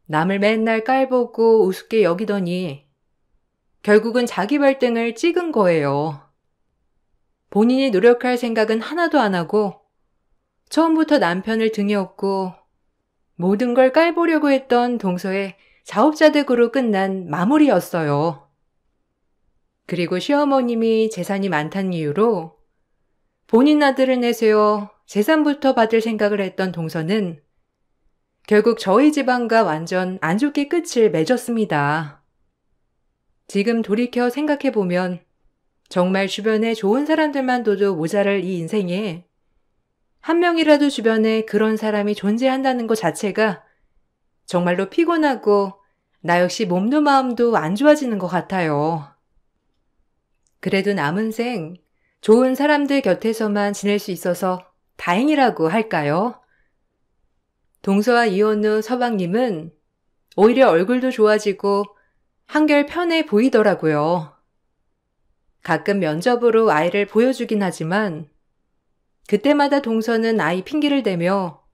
남을 맨날 깔보고 우습게 여기더니 결국은 자기 발등을 찍은 거예요. 본인이 노력할 생각은 하나도 안 하고 처음부터 남편을 등에 업고 모든 걸 깔보려고 했던 동서의 자업자득으로 끝난 마무리였어요. 그리고 시어머님이 재산이 많다는 이유로 본인 아들을 내세워 재산부터 받을 생각을 했던 동서는 결국 저희 집안과 완전 안 좋게 끝을 맺었습니다. 지금 돌이켜 생각해보면 정말 주변에 좋은 사람들만 둬도 모자랄 이 인생에 한 명이라도 주변에 그런 사람이 존재한다는 것 자체가 정말로 피곤하고 나 역시 몸도 마음도 안 좋아지는 것 같아요. 그래도 남은 생 좋은 사람들 곁에서만 지낼 수 있어서 다행이라고 할까요? 동서와 이혼 후 서방님은 오히려 얼굴도 좋아지고 한결 편해 보이더라고요. 가끔 면접으로 아이를 보여주긴 하지만 그때마다 동서는 아이 핑계를 대며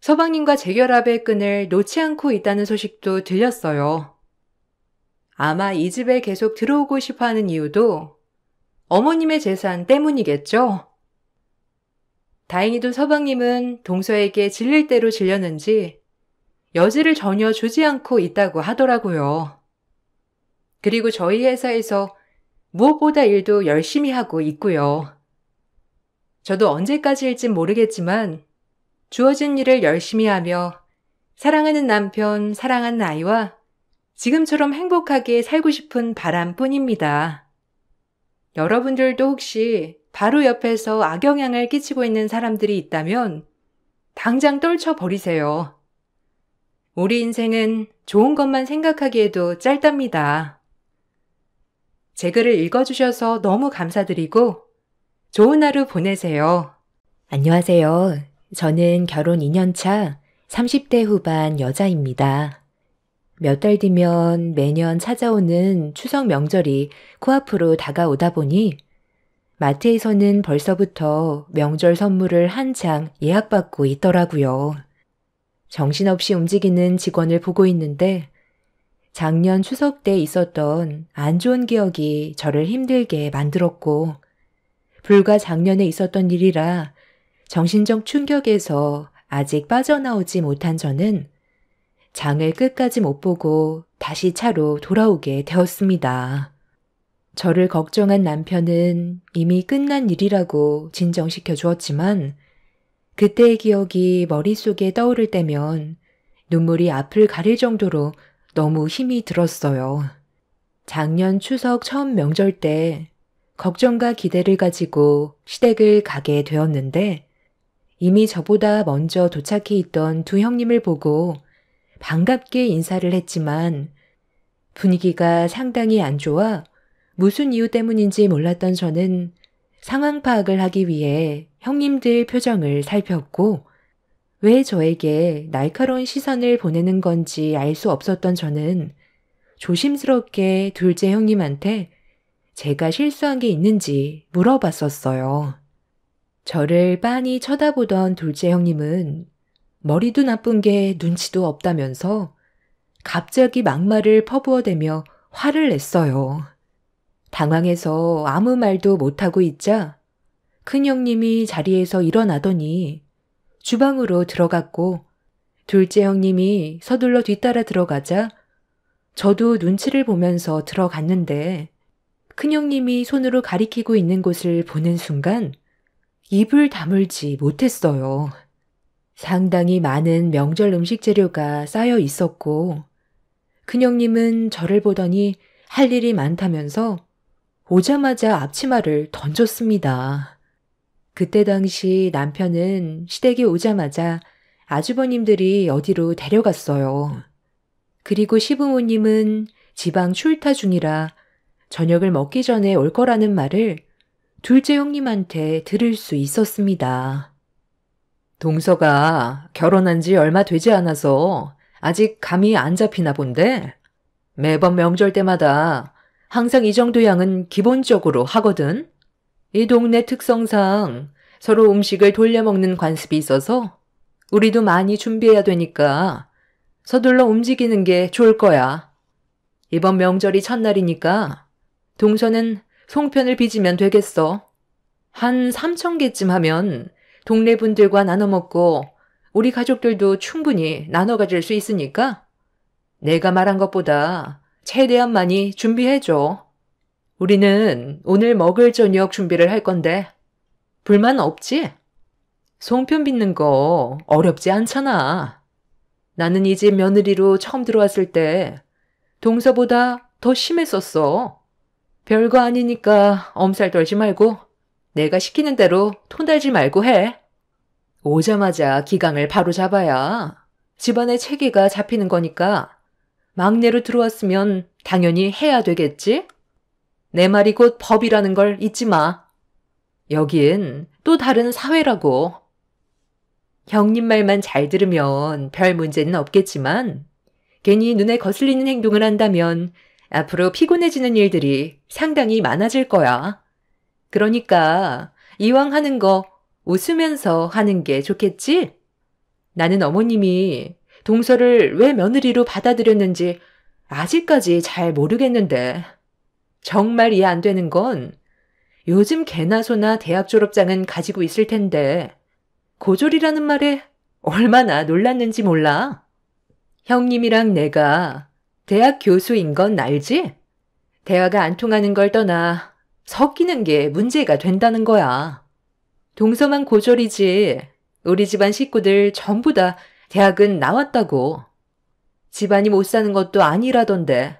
서방님과 재결합의 끈을 놓지 않고 있다는 소식도 들렸어요. 아마 이 집에 계속 들어오고 싶어하는 이유도 어머님의 재산 때문이겠죠? 다행히도 서방님은 동서에게 질릴 대로 질렸는지 여지를 전혀 주지 않고 있다고 하더라고요. 그리고 저희 회사에서 무엇보다 일도 열심히 하고 있고요. 저도 언제까지일진 모르겠지만 주어진 일을 열심히 하며 사랑하는 남편, 사랑하는 아이와 지금처럼 행복하게 살고 싶은 바람뿐입니다. 여러분들도 혹시 바로 옆에서 악영향을 끼치고 있는 사람들이 있다면 당장 떨쳐버리세요. 우리 인생은 좋은 것만 생각하기에도 짧답니다. 제 글을 읽어주셔서 너무 감사드리고 좋은 하루 보내세요. 안녕하세요. 저는 결혼 2년 차 30대 후반 여자입니다. 몇 달 뒤면 매년 찾아오는 추석 명절이 코앞으로 다가오다 보니 마트에서는 벌써부터 명절 선물을 한창 예약받고 있더라고요. 정신없이 움직이는 직원을 보고 있는데 작년 추석 때 있었던 안 좋은 기억이 저를 힘들게 만들었고 불과 작년에 있었던 일이라 정신적 충격에서 아직 빠져나오지 못한 저는 장을 끝까지 못 보고 다시 차로 돌아오게 되었습니다. 저를 걱정한 남편은 이미 끝난 일이라고 진정시켜 주었지만 그때의 기억이 머릿속에 떠오를 때면 눈물이 앞을 가릴 정도로 너무 힘이 들었어요. 작년 추석 처음 명절 때 걱정과 기대를 가지고 시댁을 가게 되었는데 이미 저보다 먼저 도착해 있던 두 형님을 보고 반갑게 인사를 했지만 분위기가 상당히 안 좋아 무슨 이유 때문인지 몰랐던 저는 상황 파악을 하기 위해 형님들 표정을 살폈고 왜 저에게 날카로운 시선을 보내는 건지 알 수 없었던 저는 조심스럽게 둘째 형님한테 제가 실수한 게 있는지 물어봤었어요. 저를 빤히 쳐다보던 둘째 형님은 머리도 나쁜 게 눈치도 없다면서 갑자기 막말을 퍼부어대며 화를 냈어요. 당황해서 아무 말도 못하고 있자 큰 형님이 자리에서 일어나더니 주방으로 들어갔고 둘째 형님이 서둘러 뒤따라 들어가자 저도 눈치를 보면서 들어갔는데 큰 형님이 손으로 가리키고 있는 곳을 보는 순간 입을 다물지 못했어요. 상당히 많은 명절 음식 재료가 쌓여 있었고 큰 형님은 저를 보더니 할 일이 많다면서 오자마자 앞치마를 던졌습니다. 그때 당시 남편은 시댁에 오자마자 아주버님들이 어디로 데려갔어요. 그리고 시부모님은 지방 출타 중이라 저녁을 먹기 전에 올 거라는 말을 둘째 형님한테 들을 수 있었습니다. 동서가 결혼한 지 얼마 되지 않아서 아직 감이 안 잡히나 본데 매번 명절 때마다 항상 이 정도 양은 기본적으로 하거든. 이 동네 특성상 서로 음식을 돌려먹는 관습이 있어서 우리도 많이 준비해야 되니까 서둘러 움직이는 게 좋을 거야. 이번 명절이 첫날이니까 동서는 송편을 빚으면 되겠어. 한 3,000개쯤 하면 동네 분들과 나눠 먹고 우리 가족들도 충분히 나눠 가질 수 있으니까 내가 말한 것보다 최대한 많이 준비해줘. 우리는 오늘 먹을 저녁 준비를 할 건데 불만 없지? 송편 빚는 거 어렵지 않잖아. 나는 이 집 며느리로 처음 들어왔을 때 동서보다 더 심했었어. 별거 아니니까 엄살 떨지 말고 내가 시키는 대로 토달지 말고 해. 오자마자 기강을 바로 잡아야 집안의 체계가 잡히는 거니까 막내로 들어왔으면 당연히 해야 되겠지? 내 말이 곧 법이라는 걸 잊지 마. 여긴 또 다른 사회라고. 형님 말만 잘 들으면 별 문제는 없겠지만 괜히 눈에 거슬리는 행동을 한다면 앞으로 피곤해지는 일들이 상당히 많아질 거야. 그러니까 이왕 하는 거 웃으면서 하는 게 좋겠지? 나는 어머님이 동서를 왜 며느리로 받아들였는지 아직까지 잘 모르겠는데 정말 이해 안 되는 건 요즘 개나 소나 대학 졸업장은 가지고 있을 텐데 고졸이라는 말에 얼마나 놀랐는지 몰라. 형님이랑 내가 대학 교수인 건 알지? 대화가 안 통하는 걸 떠나 섞이는 게 문제가 된다는 거야. 동서만 고졸이지 우리 집안 식구들 전부 다 대학은 나왔다고. 집안이 못 사는 것도 아니라던데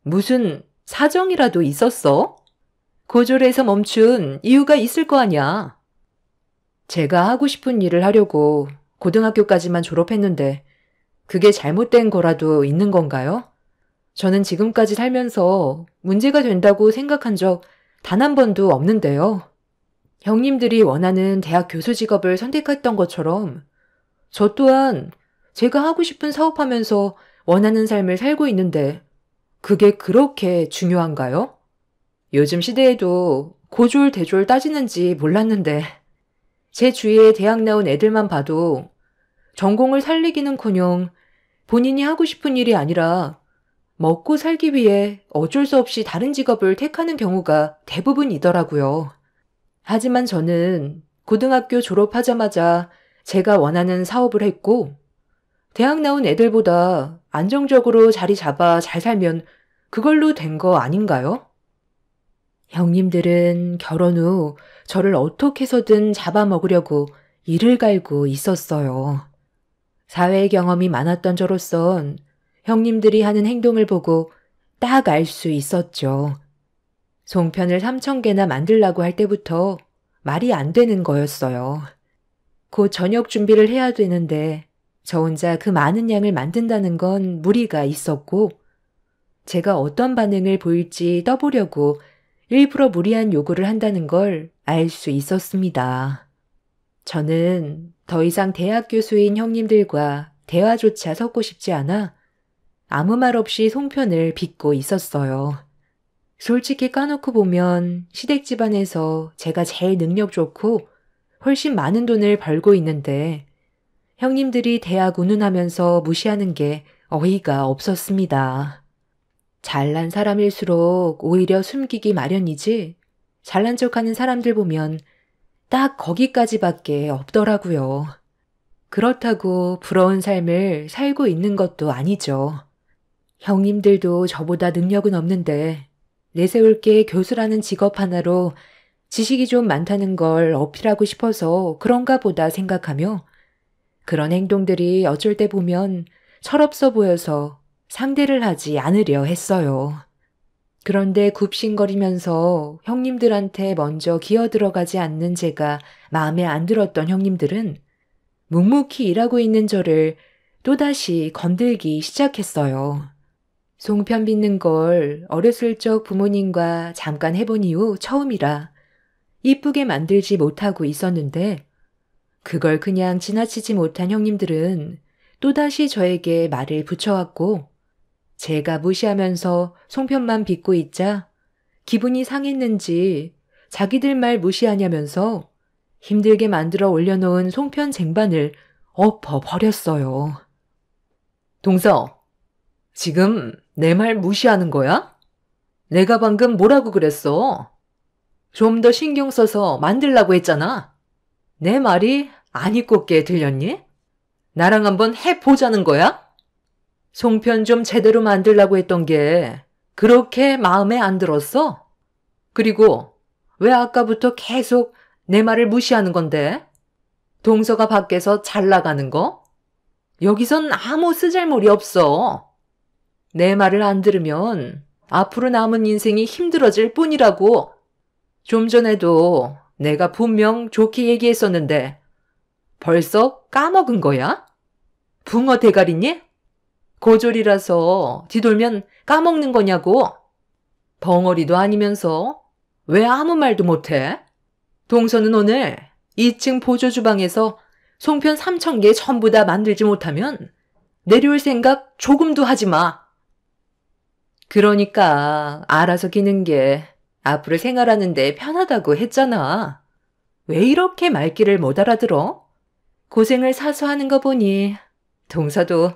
무슨 사정이라도 있었어? 고졸에서 멈춘 이유가 있을 거 아니야. 제가 하고 싶은 일을 하려고 고등학교까지만 졸업했는데 그게 잘못된 거라도 있는 건가요? 저는 지금까지 살면서 문제가 된다고 생각한 적 단 한 번도 없는데요. 형님들이 원하는 대학 교수 직업을 선택했던 것처럼 저 또한 제가 하고 싶은 사업하면서 원하는 삶을 살고 있는데 그게 그렇게 중요한가요? 요즘 시대에도 고졸, 대졸 따지는지 몰랐는데 제 주위에 대학 나온 애들만 봐도 전공을 살리기는커녕 본인이 하고 싶은 일이 아니라 먹고 살기 위해 어쩔 수 없이 다른 직업을 택하는 경우가 대부분이더라고요. 하지만 저는 고등학교 졸업하자마자 제가 원하는 사업을 했고 대학 나온 애들보다 안정적으로 자리 잡아 잘 살면 그걸로 된 거 아닌가요? 형님들은 결혼 후 저를 어떻게 해서든 잡아먹으려고 이를 갈고 있었어요. 사회 경험이 많았던 저로선 형님들이 하는 행동을 보고 딱 알 수 있었죠. 송편을 3,000개나 만들라고 할 때부터 말이 안 되는 거였어요. 곧 저녁 준비를 해야 되는데 저 혼자 그 많은 양을 만든다는 건 무리가 있었고 제가 어떤 반응을 보일지 떠보려고 일부러 무리한 요구를 한다는 걸 알 수 있었습니다. 저는 더 이상 대학 교수인 형님들과 대화조차 섞고 싶지 않아 아무 말 없이 송편을 빚고 있었어요. 솔직히 까놓고 보면 시댁 집안에서 제가 제일 능력 좋고 훨씬 많은 돈을 벌고 있는데 형님들이 대학 운운하면서 무시하는 게 어이가 없었습니다. 잘난 사람일수록 오히려 숨기기 마련이지 잘난 척하는 사람들 보면 딱 거기까지밖에 없더라고요. 그렇다고 부러운 삶을 살고 있는 것도 아니죠. 형님들도 저보다 능력은 없는데 내세울 게 교수라는 직업 하나로 지식이 좀 많다는 걸 어필하고 싶어서 그런가 보다 생각하며 그런 행동들이 어쩔 때 보면 철없어 보여서 상대를 하지 않으려 했어요. 그런데 굽신거리면서 형님들한테 먼저 기어들어가지 않는 제가 마음에 안 들었던 형님들은 묵묵히 일하고 있는 저를 또다시 건들기 시작했어요. 송편 빚는 걸 어렸을 적 부모님과 잠깐 해본 이후 처음이라 이쁘게 만들지 못하고 있었는데 그걸 그냥 지나치지 못한 형님들은 또다시 저에게 말을 붙여왔고 제가 무시하면서 송편만 빚고 있자 기분이 상했는지 자기들 말 무시하냐면서 힘들게 만들어 올려놓은 송편 쟁반을 엎어버렸어요. 동서, 지금 내 말 무시하는 거야? 내가 방금 뭐라고 그랬어? 좀 더 신경 써서 만들라고 했잖아. 내 말이 안 이꼽게 들렸니? 나랑 한번 해보자는 거야? 송편 좀 제대로 만들라고 했던 게 그렇게 마음에 안 들었어? 그리고 왜 아까부터 계속 내 말을 무시하는 건데? 동서가 밖에서 잘 나가는 거? 여기선 아무 쓰잘모리 없어. 내 말을 안 들으면 앞으로 남은 인생이 힘들어질 뿐이라고. 좀 전에도 내가 분명 좋게 얘기했었는데 벌써 까먹은 거야? 붕어 대가리니? 고졸이라서 뒤돌면 까먹는 거냐고. 벙어리도 아니면서 왜 아무 말도 못해? 동서는 오늘 2층 보조주방에서 송편 3,000개 전부 다 만들지 못하면 내려올 생각 조금도 하지 마. 그러니까 알아서 기는 게 앞으로 생활하는데 편하다고 했잖아. 왜 이렇게 말귀를 못 알아들어? 고생을 사서 하는 거 보니 동서도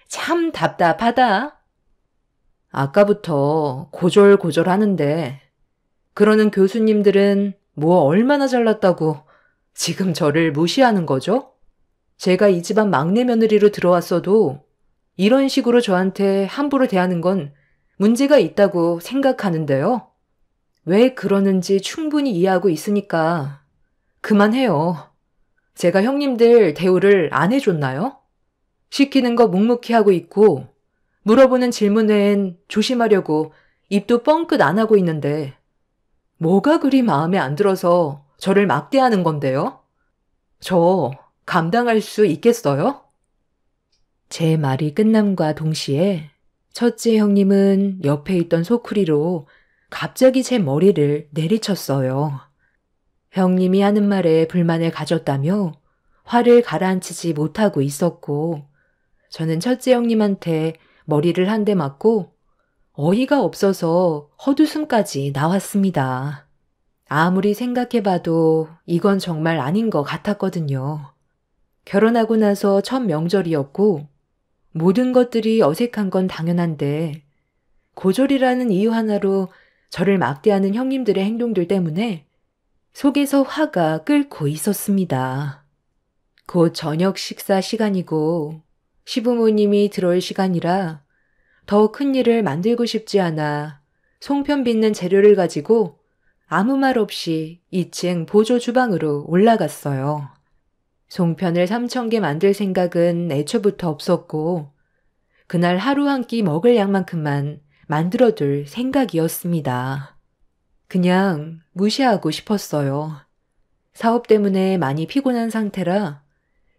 참 답답하다. 아까부터 고졸고졸 하는데 그러는 교수님들은 뭐 얼마나 잘났다고 지금 저를 무시하는 거죠? 제가 이 집안 막내 며느리로 들어왔어도 이런 식으로 저한테 함부로 대하는 건 문제가 있다고 생각하는데요. 왜 그러는지 충분히 이해하고 있으니까 그만해요. 제가 형님들 대우를 안 해줬나요? 시키는 거 묵묵히 하고 있고 물어보는 질문 외엔 조심하려고 입도 뻥끗 안 하고 있는데 뭐가 그리 마음에 안 들어서 저를 막대하는 건데요? 저 감당할 수 있겠어요? 제 말이 끝남과 동시에 첫째 형님은 옆에 있던 소쿠리로 갑자기 제 머리를 내리쳤어요. 형님이 하는 말에 불만을 가졌다며 화를 가라앉히지 못하고 있었고 저는 첫째 형님한테 머리를 한 대 맞고 어이가 없어서 헛웃음까지 나왔습니다. 아무리 생각해봐도 이건 정말 아닌 것 같았거든요. 결혼하고 나서 첫 명절이었고 모든 것들이 어색한 건 당연한데 고졸이라는 이유 하나로 저를 막대하는 형님들의 행동들 때문에 속에서 화가 끓고 있었습니다. 곧 저녁 식사 시간이고 시부모님이 들어올 시간이라 더 큰 일을 만들고 싶지 않아 송편 빚는 재료를 가지고 아무 말 없이 2층 보조 주방으로 올라갔어요. 송편을 3,000개 만들 생각은 애초부터 없었고 그날 하루 한 끼 먹을 양만큼만 만들어둘 생각이었습니다. 그냥 무시하고 싶었어요. 사업 때문에 많이 피곤한 상태라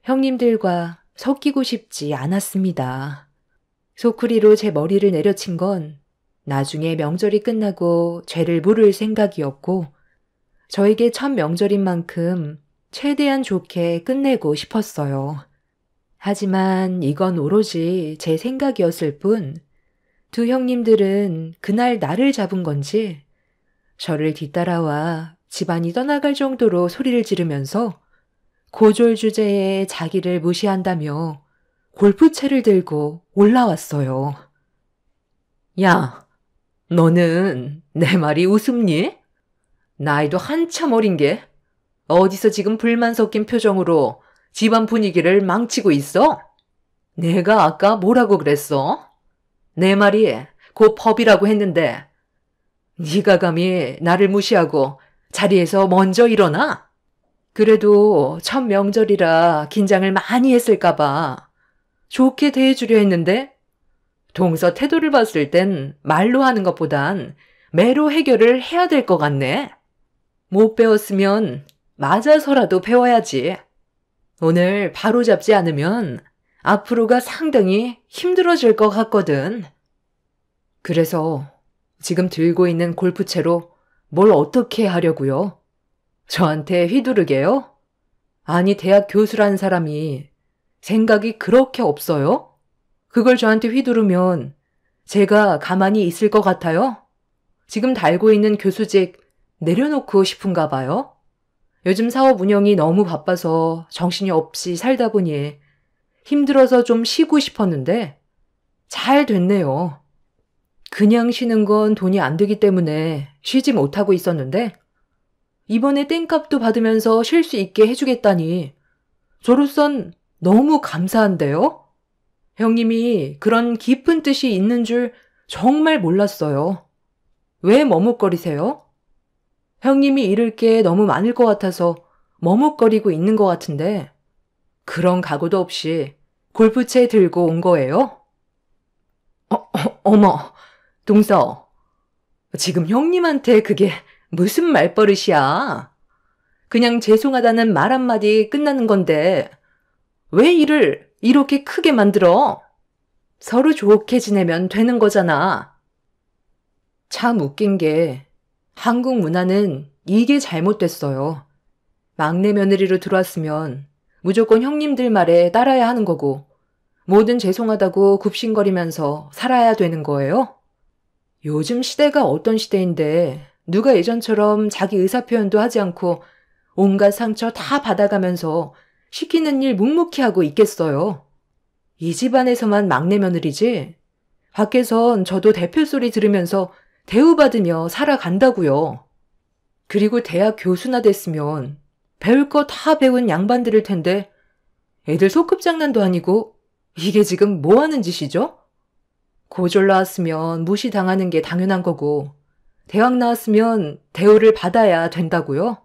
형님들과 섞이고 싶지 않았습니다. 소쿠리로 제 머리를 내려친 건 나중에 명절이 끝나고 죄를 물을 생각이었고 저에게 첫 명절인 만큼 최대한 좋게 끝내고 싶었어요. 하지만 이건 오로지 제 생각이었을 뿐 두 형님들은 그날 나를 잡은 건지 저를 뒤따라와 집안이 떠나갈 정도로 소리를 지르면서 고졸 주제에 자기를 무시한다며 골프채를 들고 올라왔어요. 야, 너는 내 말이 우습니? 나이도 한참 어린 게 어디서 지금 불만 섞인 표정으로 집안 분위기를 망치고 있어? 내가 아까 뭐라고 그랬어? 내 말이 곧 법이라고 했는데 네가 감히 나를 무시하고 자리에서 먼저 일어나? 그래도 첫 명절이라 긴장을 많이 했을까봐 좋게 대해주려 했는데 동서 태도를 봤을 땐 말로 하는 것보단 매로 해결을 해야 될 것 같네. 못 배웠으면 맞아서라도 배워야지. 오늘 바로 잡지 않으면 앞으로가 상당히 힘들어질 것 같거든. 그래서 지금 들고 있는 골프채로 뭘 어떻게 하려고요? 저한테 휘두르게요? 아니, 대학 교수라는 사람이 생각이 그렇게 없어요? 그걸 저한테 휘두르면 제가 가만히 있을 것 같아요? 지금 달고 있는 교수직 내려놓고 싶은가 봐요? 요즘 사업 운영이 너무 바빠서 정신이 없이 살다 보니 힘들어서 좀 쉬고 싶었는데 잘 됐네요. 그냥 쉬는 건 돈이 안 되기 때문에 쉬지 못하고 있었는데 이번에 땡값도 받으면서 쉴 수 있게 해주겠다니 저로선 너무 감사한데요? 형님이 그런 깊은 뜻이 있는 줄 정말 몰랐어요. 왜 머뭇거리세요? 형님이 잃을 게 너무 많을 것 같아서 머뭇거리고 있는 것 같은데 그런 각오도 없이 골프채 들고 온 거예요? 어머, 동서. 지금 형님한테 그게 무슨 말버릇이야? 그냥 죄송하다는 말 한마디 끝나는 건데 왜 일을 이렇게 크게 만들어? 서로 좋게 지내면 되는 거잖아. 참 웃긴 게 한국 문화는 이게 잘못됐어요. 막내 며느리로 들어왔으면 무조건 형님들 말에 따라야 하는 거고 뭐든 죄송하다고 굽신거리면서 살아야 되는 거예요? 요즘 시대가 어떤 시대인데 누가 예전처럼 자기 의사표현도 하지 않고 온갖 상처 다 받아가면서 시키는 일 묵묵히 하고 있겠어요. 이 집안에서만 막내 며느리지 밖에선 저도 대표 소리 들으면서 대우받으며 살아간다고요. 그리고 대학 교수나 됐으면 배울 거 다 배운 양반들일 텐데 애들 소꿉장난도 아니고 이게 지금 뭐 하는 짓이죠? 고졸 나왔으면 무시당하는 게 당연한 거고 대학 나왔으면 대우를 받아야 된다고요?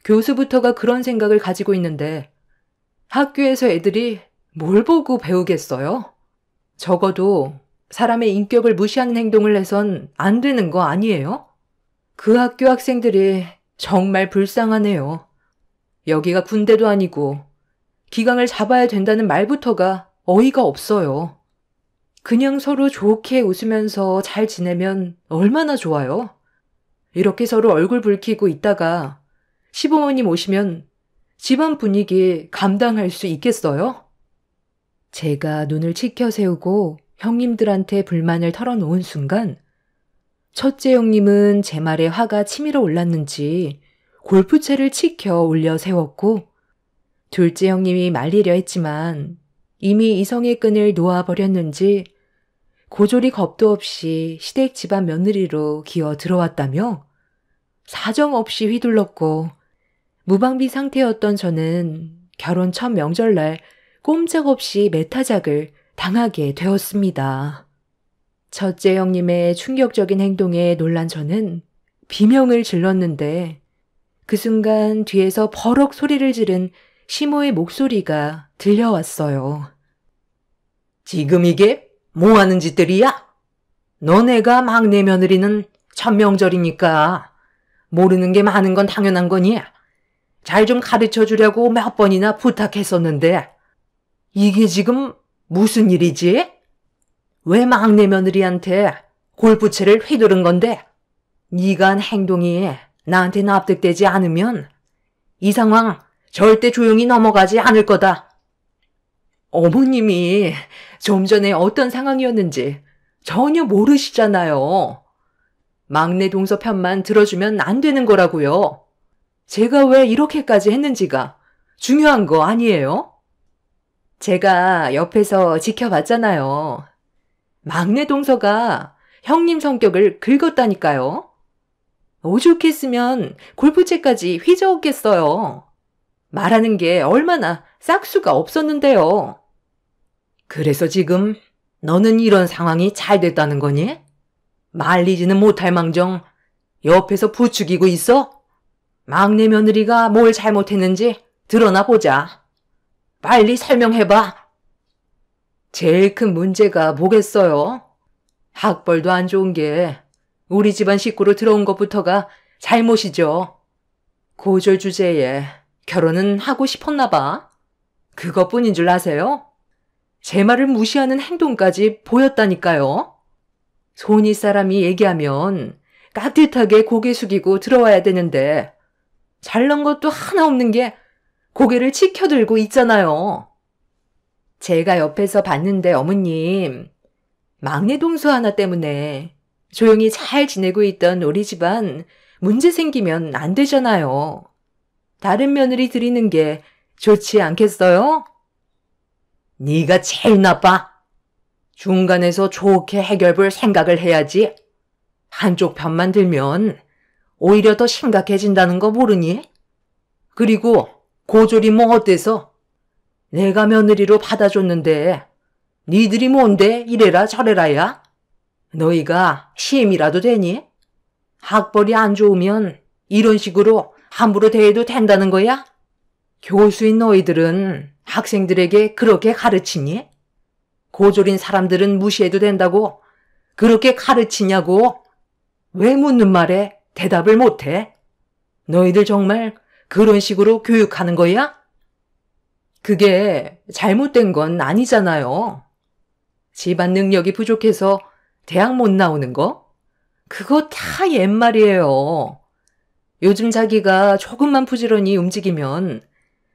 교수부터가 그런 생각을 가지고 있는데 학교에서 애들이 뭘 보고 배우겠어요? 적어도 사람의 인격을 무시하는 행동을 해선 안 되는 거 아니에요? 그 학교 학생들이 정말 불쌍하네요. 여기가 군대도 아니고 기강을 잡아야 된다는 말부터가 어이가 없어요. 그냥 서로 좋게 웃으면서 잘 지내면 얼마나 좋아요? 이렇게 서로 얼굴 붉히고 있다가 시부모님 오시면 집안 분위기 감당할 수 있겠어요? 제가 눈을 치켜 세우고 형님들한테 불만을 털어놓은 순간 첫째 형님은 제 말에 화가 치밀어 올랐는지 골프채를 치켜 올려 세웠고 둘째 형님이 말리려 했지만 이미 이성의 끈을 놓아버렸는지 고졸이 겁도 없이 시댁 집안 며느리로 기어 들어왔다며 사정없이 휘둘렀고 무방비 상태였던 저는 결혼 첫 명절날 꼼짝없이 매타작을 당하게 되었습니다. 첫째 형님의 충격적인 행동에 놀란 저는 비명을 질렀는데 그 순간 뒤에서 버럭 소리를 지른 시모의 목소리가 들려왔어요. 지금 이게 뭐 하는 짓들이야? 너네가 막내 며느리는 첫 명절이니까 모르는 게 많은 건 당연한 거니? 잘 좀 가르쳐 주려고 몇 번이나 부탁했었는데 이게 지금 무슨 일이지? 왜 막내 며느리한테 골프채를 휘두른 건데 네가 한 행동이 나한테 납득되지 않으면 이 상황 절대 조용히 넘어가지 않을 거다. 어머님이 좀 전에 어떤 상황이었는지 전혀 모르시잖아요. 막내 동서 편만 들어주면 안 되는 거라고요. 제가 왜 이렇게까지 했는지가 중요한 거 아니에요? 제가 옆에서 지켜봤잖아요. 막내 동서가 형님 성격을 긁었다니까요. 오죽했으면 골프채까지 휘저었겠어요. 말하는 게 얼마나 싹수가 없었는데요. 그래서 지금 너는 이런 상황이 잘 됐다는 거니? 말리지는 못할 망정 옆에서 부추기고 있어? 막내 며느리가 뭘 잘못했는지 드러나 보자. 빨리 설명해봐. 제일 큰 문제가 뭐겠어요? 학벌도 안 좋은 게 우리 집안 식구로 들어온 것부터가 잘못이죠. 고졸 주제에 결혼은 하고 싶었나 봐. 그것뿐인 줄 아세요? 제 말을 무시하는 행동까지 보였다니까요. 손윗 사람이 얘기하면 깍듯하게 고개 숙이고 들어와야 되는데 잘난 것도 하나 없는 게 고개를 치켜들고 있잖아요. 제가 옆에서 봤는데 어머님, 막내 동서 하나 때문에 조용히 잘 지내고 있던 우리 집안 문제 생기면 안 되잖아요. 다른 며느리 드리는 게 좋지 않겠어요? 네가 제일 나빠. 중간에서 좋게 해결볼 생각을 해야지. 한쪽 편만 들면 오히려 더 심각해진다는 거 모르니? 그리고 고졸이 뭐 어때서? 내가 며느리로 받아줬는데 니들이 뭔데 이래라 저래라야? 너희가 시임이라도 되니? 학벌이 안 좋으면 이런 식으로 함부로 대해도 된다는 거야? 교수인 너희들은 학생들에게 그렇게 가르치니? 고졸인 사람들은 무시해도 된다고 그렇게 가르치냐고? 왜 묻는 말에 대답을 못해? 너희들 정말 그런 식으로 교육하는 거야? 그게 잘못된 건 아니잖아요. 집안 능력이 부족해서 대학 못 나오는 거? 그거 다 옛말이에요. 요즘 자기가 조금만 부지런히 움직이면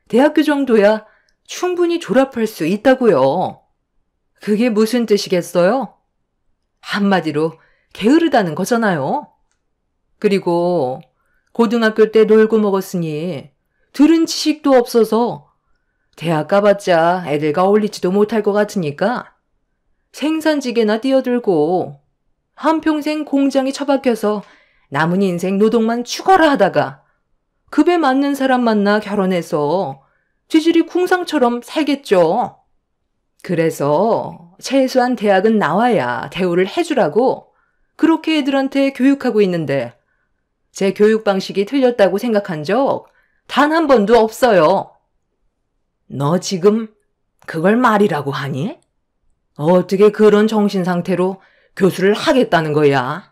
대학교 정도야 충분히 졸업할 수 있다고요. 그게 무슨 뜻이겠어요? 한마디로 게으르다는 거잖아요. 그리고 고등학교 때 놀고 먹었으니 들은 지식도 없어서 대학 가봤자 애들과 어울리지도 못할 것 같으니까 생산직에나 뛰어들고 한평생 공장에 처박혀서 남은 인생 노동만 죽어라 하다가 급에 맞는 사람 만나 결혼해서 쥐질이 궁상처럼 살겠죠. 그래서 최소한 대학은 나와야 대우를 해주라고 그렇게 애들한테 교육하고 있는데 제 교육 방식이 틀렸다고 생각한 적 단 한 번도 없어요. 너 지금 그걸 말이라고 하니? 어떻게 그런 정신 상태로 교수를 하겠다는 거야?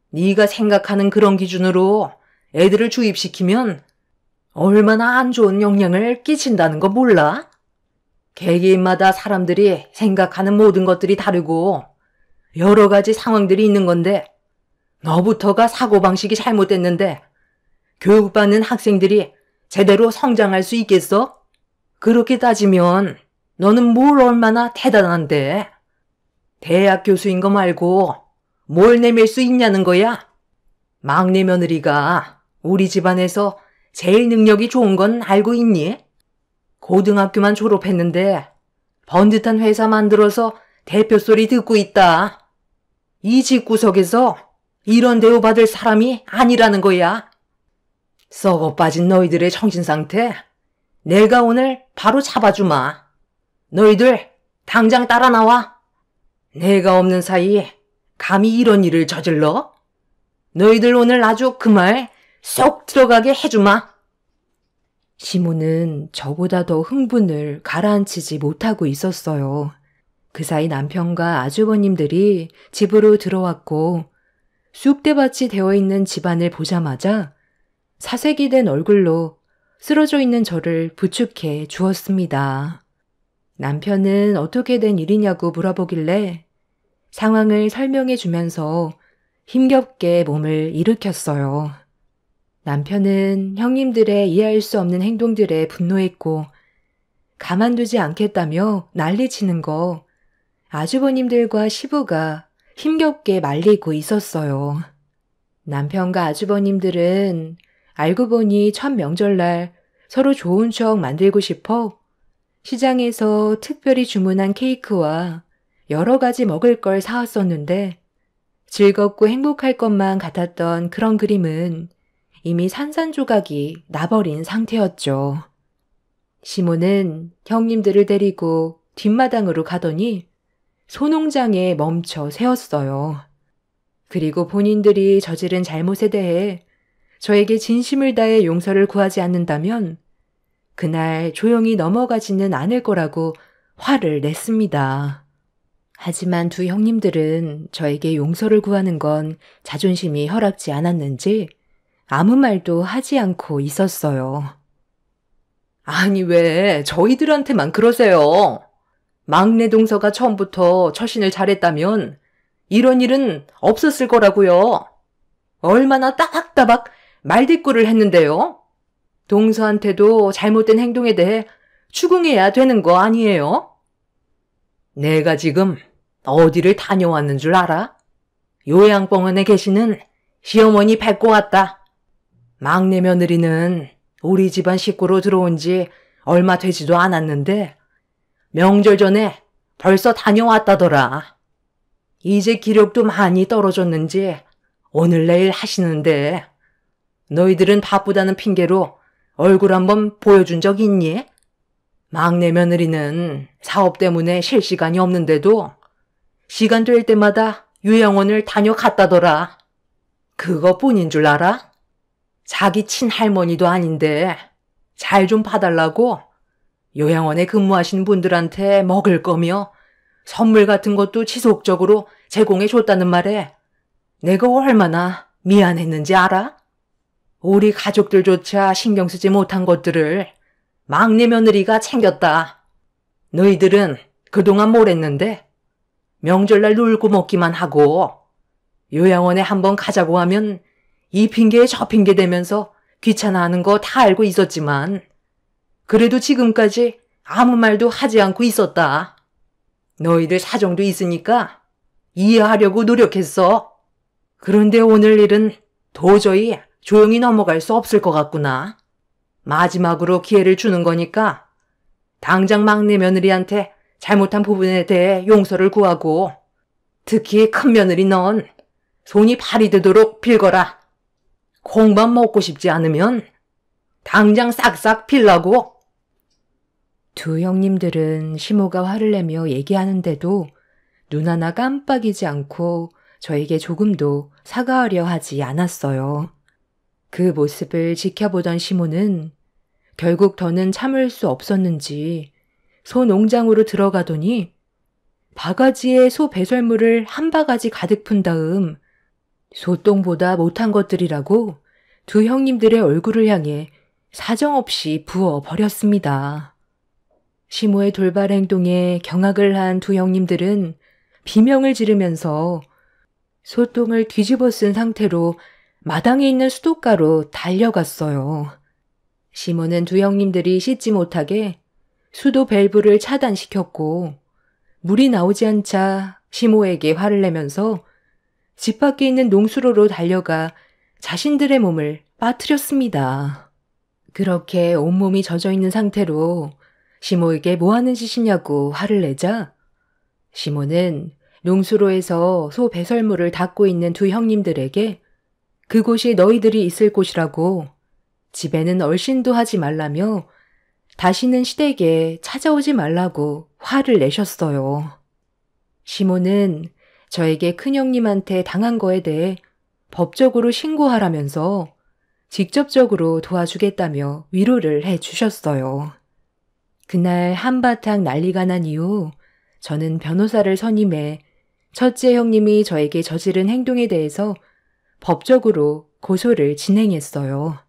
네가 생각하는 그런 기준으로 애들을 주입시키면 얼마나 안 좋은 영향을 끼친다는 거 몰라? 개개인마다 사람들이 생각하는 모든 것들이 다르고 여러 가지 상황들이 있는 건데 너부터가 사고방식이 잘못됐는데 교육받는 학생들이 제대로 성장할 수 있겠어? 그렇게 따지면 너는 뭘 얼마나 대단한데? 대학 교수인 거 말고 뭘 내밀 수 있냐는 거야? 막내 며느리가 우리 집안에서 제일 능력이 좋은 건 알고 있니? 고등학교만 졸업했는데 번듯한 회사 만들어서 대표 소리 듣고 있다. 이 집구석에서 이런 대우 받을 사람이 아니라는 거야. 썩어 빠진 너희들의 정신상태 내가 오늘 바로 잡아주마. 너희들 당장 따라 나와. 내가 없는 사이에 감히 이런 일을 저질러? 너희들 오늘 아주 그 말 쏙 들어가게 해주마. 시모는 저보다 더 흥분을 가라앉히지 못하고 있었어요. 그 사이 남편과 아주버님들이 집으로 들어왔고 쑥대밭이 되어 있는 집안을 보자마자 사색이 된 얼굴로 쓰러져 있는 저를 부축해 주었습니다. 남편은 어떻게 된 일이냐고 물어보길래 상황을 설명해 주면서 힘겹게 몸을 일으켰어요. 남편은 형님들의 이해할 수 없는 행동들에 분노했고 가만두지 않겠다며 난리치는 거 아주버님들과 시부가 힘겹게 말리고 있었어요. 남편과 아주버님들은 알고 보니 첫 명절날 서로 좋은 추억 만들고 싶어 시장에서 특별히 주문한 케이크와 여러 가지 먹을 걸 사왔었는데 즐겁고 행복할 것만 같았던 그런 그림은 이미 산산조각이 나버린 상태였죠. 시모는 형님들을 데리고 뒷마당으로 가더니 소농장에 멈춰 세웠어요. 그리고 본인들이 저지른 잘못에 대해 저에게 진심을 다해 용서를 구하지 않는다면 그날 조용히 넘어가지는 않을 거라고 화를 냈습니다. 하지만 두 형님들은 저에게 용서를 구하는 건 자존심이 허락지 않았는지 아무 말도 하지 않고 있었어요. 아니, 왜 저희들한테만 그러세요? 막내 동서가 처음부터 처신을 잘했다면 이런 일은 없었을 거라고요. 얼마나 따박따박 말대꾸를 했는데요. 동서한테도 잘못된 행동에 대해 추궁해야 되는 거 아니에요? 내가 지금 어디를 다녀왔는 줄 알아? 요양병원에 계시는 시어머니 뵙고 왔다. 막내 며느리는 우리 집안 식구로 들어온 지 얼마 되지도 않았는데 명절 전에 벌써 다녀왔다더라. 이제 기력도 많이 떨어졌는지 오늘 내일 하시는데 너희들은 바쁘다는 핑계로 얼굴 한번 보여준 적 있니? 막내 며느리는 사업 때문에 쉴 시간이 없는데도 시간 될 때마다 요양원을 다녀갔다더라. 그것뿐인 줄 알아? 자기 친할머니도 아닌데 잘 좀 봐달라고 요양원에 근무하신 분들한테 먹을 거며 선물 같은 것도 지속적으로 제공해 줬다는 말에 내가 얼마나 미안했는지 알아? 우리 가족들조차 신경 쓰지 못한 것들을 막내 며느리가 챙겼다. 너희들은 그동안 뭘 했는데 명절날 놀고 먹기만 하고 요양원에 한번 가자고 하면 이 핑계에 저 핑계 대면서 귀찮아하는 거 다 알고 있었지만 그래도 지금까지 아무 말도 하지 않고 있었다. 너희들 사정도 있으니까 이해하려고 노력했어. 그런데 오늘 일은 도저히 조용히 넘어갈 수 없을 것 같구나. 마지막으로 기회를 주는 거니까 당장 막내 며느리한테 잘못한 부분에 대해 용서를 구하고 특히 큰 며느리 넌 손이 발이 되도록 빌거라. 콩밥 먹고 싶지 않으면 당장 싹싹 빌라고. 두 형님들은 시모가 화를 내며 얘기하는데도 눈 하나 깜빡이지 않고 저에게 조금도 사과하려 하지 않았어요. 그 모습을 지켜보던 시모는 결국 더는 참을 수 없었는지 소 농장으로 들어가더니 바가지에 소 배설물을 한 바가지 가득 푼 다음 소똥보다 못한 것들이라고 두 형님들의 얼굴을 향해 사정없이 부어버렸습니다. 시모의 돌발 행동에 경악을 한 두 형님들은 비명을 지르면서 소똥을 뒤집어 쓴 상태로 마당에 있는 수도가로 달려갔어요. 시모는 두 형님들이 씻지 못하게 수도 밸브를 차단시켰고 물이 나오지 않자 시모에게 화를 내면서 집 밖에 있는 농수로로 달려가 자신들의 몸을 빠뜨렸습니다. 그렇게 온몸이 젖어 있는 상태로 시모에게 뭐 하는 짓이냐고 화를 내자 시모는 농수로에서 소 배설물을 닦고 있는 두 형님들에게 그곳이 너희들이 있을 곳이라고 집에는 얼씬도 하지 말라며 다시는 시댁에 찾아오지 말라고 화를 내셨어요. 시모는 저에게 큰형님한테 당한 거에 대해 법적으로 신고하라면서 직접적으로 도와주겠다며 위로를 해주셨어요. 그날 한바탕 난리가 난 이후 저는 변호사를 선임해 첫째 형님이 저에게 저지른 행동에 대해서 법적으로 고소를 진행했어요.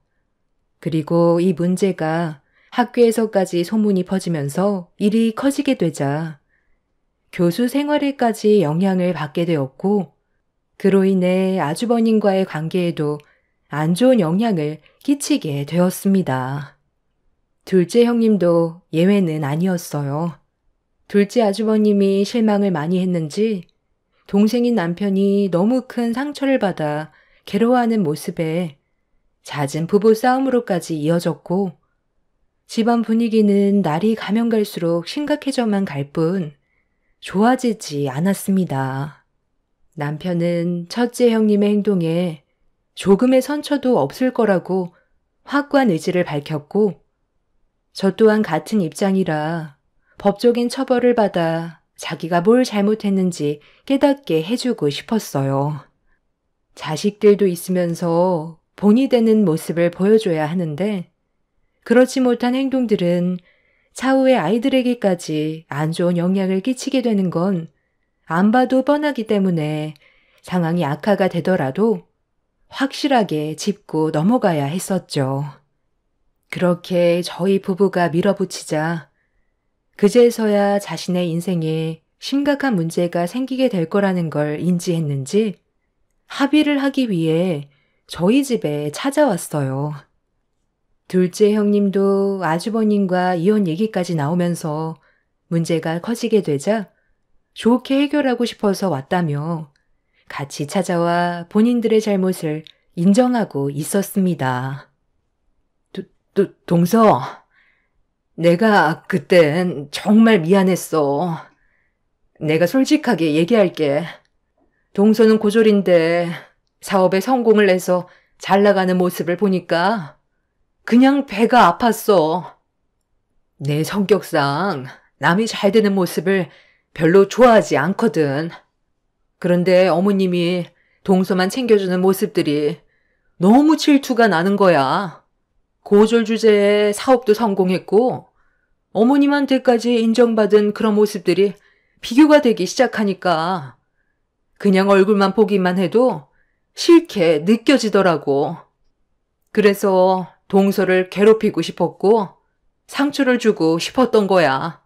그리고 이 문제가 학교에서까지 소문이 퍼지면서 일이 커지게 되자 교수 생활에까지 영향을 받게 되었고, 그로 인해 아주버님과의 관계에도 안 좋은 영향을 끼치게 되었습니다. 둘째 형님도 예외는 아니었어요. 둘째 아주버님이 실망을 많이 했는지 동생인 남편이 너무 큰 상처를 받아 괴로워하는 모습에 잦은 부부 싸움으로까지 이어졌고, 집안 분위기는 날이 가면 갈수록 심각해져만 갈 뿐 좋아지지 않았습니다. 남편은 첫째 형님의 행동에 조금의 선처도 없을 거라고 확고한 의지를 밝혔고, 저 또한 같은 입장이라 법적인 처벌을 받아 자기가 뭘 잘못했는지 깨닫게 해주고 싶었어요. 자식들도 있으면서 본이 되는 모습을 보여줘야 하는데, 그렇지 못한 행동들은 차후에 아이들에게까지 안 좋은 영향을 끼치게 되는 건 안 봐도 뻔하기 때문에 상황이 악화가 되더라도 확실하게 짚고 넘어가야 했었죠. 그렇게 저희 부부가 밀어붙이자 그제서야 자신의 인생에 심각한 문제가 생기게 될 거라는 걸 인지했는지 합의를 하기 위해 저희 집에 찾아왔어요. 둘째 형님도 아주버님과 이혼 얘기까지 나오면서 문제가 커지게 되자 좋게 해결하고 싶어서 왔다며 같이 찾아와 본인들의 잘못을 인정하고 있었습니다. 동서, 내가 그땐 정말 미안했어. 내가 솔직하게 얘기할게. 동서는 고졸인데 사업에 성공을 내서 잘 나가는 모습을 보니까 그냥 배가 아팠어. 내 성격상 남이 잘 되는 모습을 별로 좋아하지 않거든. 그런데 어머님이 동서만 챙겨주는 모습들이 너무 질투가 나는 거야. 고졸 주제에 사업도 성공했고 어머님한테까지 인정받은 그런 모습들이 비교가 되기 시작하니까 그냥 얼굴만 보기만 해도 싫게 느껴지더라고. 그래서 동서를 괴롭히고 싶었고 상처를 주고 싶었던 거야.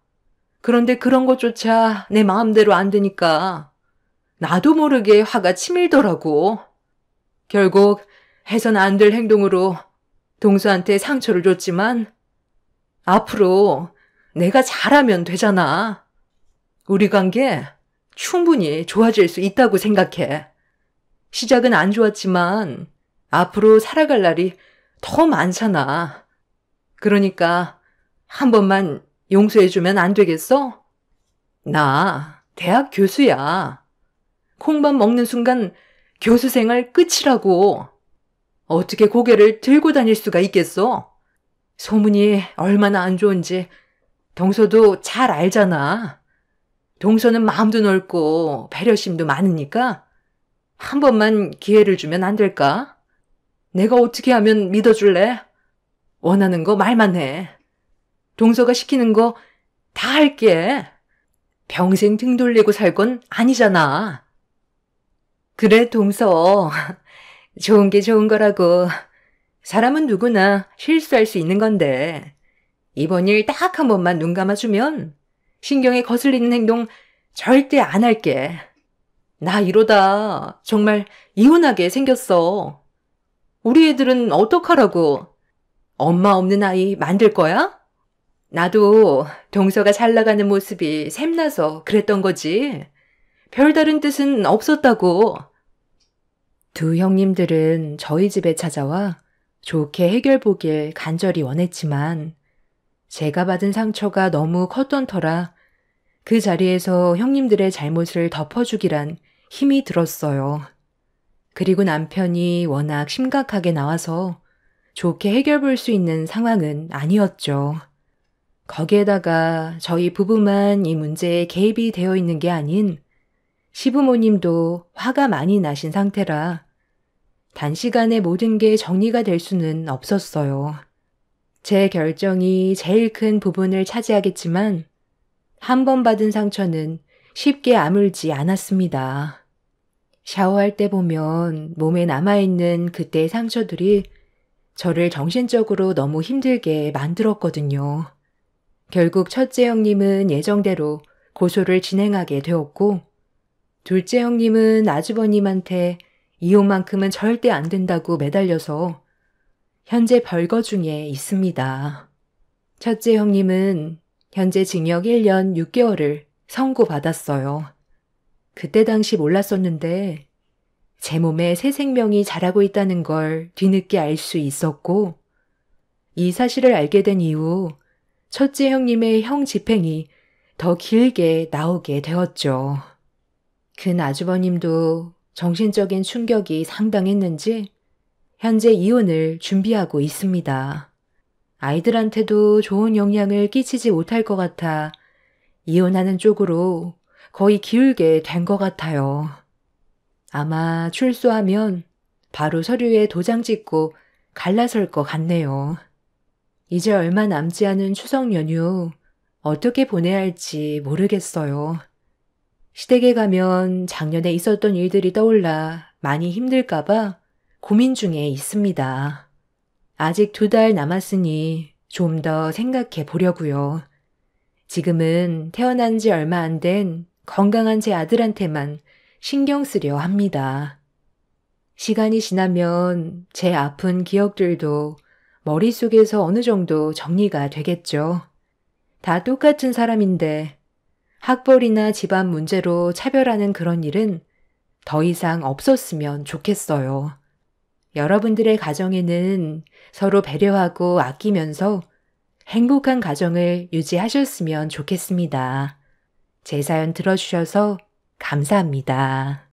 그런데 그런 것조차 내 마음대로 안 되니까 나도 모르게 화가 치밀더라고. 결국 해선 안 될 행동으로 동서한테 상처를 줬지만 앞으로 내가 잘하면 되잖아. 우리 관계 충분히 좋아질 수 있다고 생각해. 시작은 안 좋았지만 앞으로 살아갈 날이 더 많잖아. 그러니까 한 번만 용서해주면 안 되겠어? 나 대학 교수야. 콩밥 먹는 순간 교수 생활 끝이라고. 어떻게 고개를 들고 다닐 수가 있겠어? 소문이 얼마나 안 좋은지 동서도 잘 알잖아. 동서는 마음도 넓고 배려심도 많으니까 한 번만 기회를 주면 안 될까? 내가 어떻게 하면 믿어줄래? 원하는 거 말만 해. 동서가 시키는 거 다 할게. 평생 등 돌리고 살 건 아니잖아. 그래, 동서. 좋은 게 좋은 거라고. 사람은 누구나 실수할 수 있는 건데 이번 일 딱 한 번만 눈 감아주면 신경에 거슬리는 행동 절대 안 할게. 나 이러다 정말 이혼하게 생겼어. 우리 애들은 어떡하라고? 엄마 없는 아이 만들 거야? 나도 동서가 잘 나가는 모습이 샘나서 그랬던 거지. 별다른 뜻은 없었다고. 두 형님들은 저희 집에 찾아와 좋게 해결 보길 간절히 원했지만 제가 받은 상처가 너무 컸던 터라 그 자리에서 형님들의 잘못을 덮어주기란 힘이 들었어요. 그리고 남편이 워낙 심각하게 나와서 좋게 해결 볼 수 있는 상황은 아니었죠. 거기에다가 저희 부부만 이 문제에 개입이 되어 있는 게 아닌 시부모님도 화가 많이 나신 상태라 단시간에 모든 게 정리가 될 수는 없었어요. 제 결정이 제일 큰 부분을 차지하겠지만 한 번 받은 상처는 쉽게 아물지 않았습니다. 샤워할 때 보면 몸에 남아있는 그때의 상처들이 저를 정신적으로 너무 힘들게 만들었거든요. 결국 첫째 형님은 예정대로 고소를 진행하게 되었고, 둘째 형님은 아주버님한테 이혼만큼은 절대 안 된다고 매달려서 현재 별거 중에 있습니다. 첫째 형님은 현재 징역 1년 6개월을 선고받았어요. 그때 당시 몰랐었는데 제 몸에 새 생명이 자라고 있다는 걸 뒤늦게 알 수 있었고, 이 사실을 알게 된 이후 첫째 형님의 형 집행이 더 길게 나오게 되었죠. 근 아주버님도 정신적인 충격이 상당했는지 현재 이혼을 준비하고 있습니다. 아이들한테도 좋은 영향을 끼치지 못할 것 같아 이혼하는 쪽으로 거의 기울게 된 것 같아요. 아마 출소하면 바로 서류에 도장 찍고 갈라설 것 같네요. 이제 얼마 남지 않은 추석 연휴 어떻게 보내야 할지 모르겠어요. 시댁에 가면 작년에 있었던 일들이 떠올라 많이 힘들까봐 고민 중에 있습니다. 아직 2달 남았으니 좀 더 생각해 보려고요. 지금은 태어난 지 얼마 안 된 건강한 제 아들한테만 신경 쓰려 합니다. 시간이 지나면 제 아픈 기억들도 머릿속에서 어느 정도 정리가 되겠죠. 다 똑같은 사람인데 학벌이나 집안 문제로 차별하는 그런 일은 더 이상 없었으면 좋겠어요. 여러분들의 가정에는 서로 배려하고 아끼면서 행복한 가정을 유지하셨으면 좋겠습니다. 제 사연 들어주셔서 감사합니다.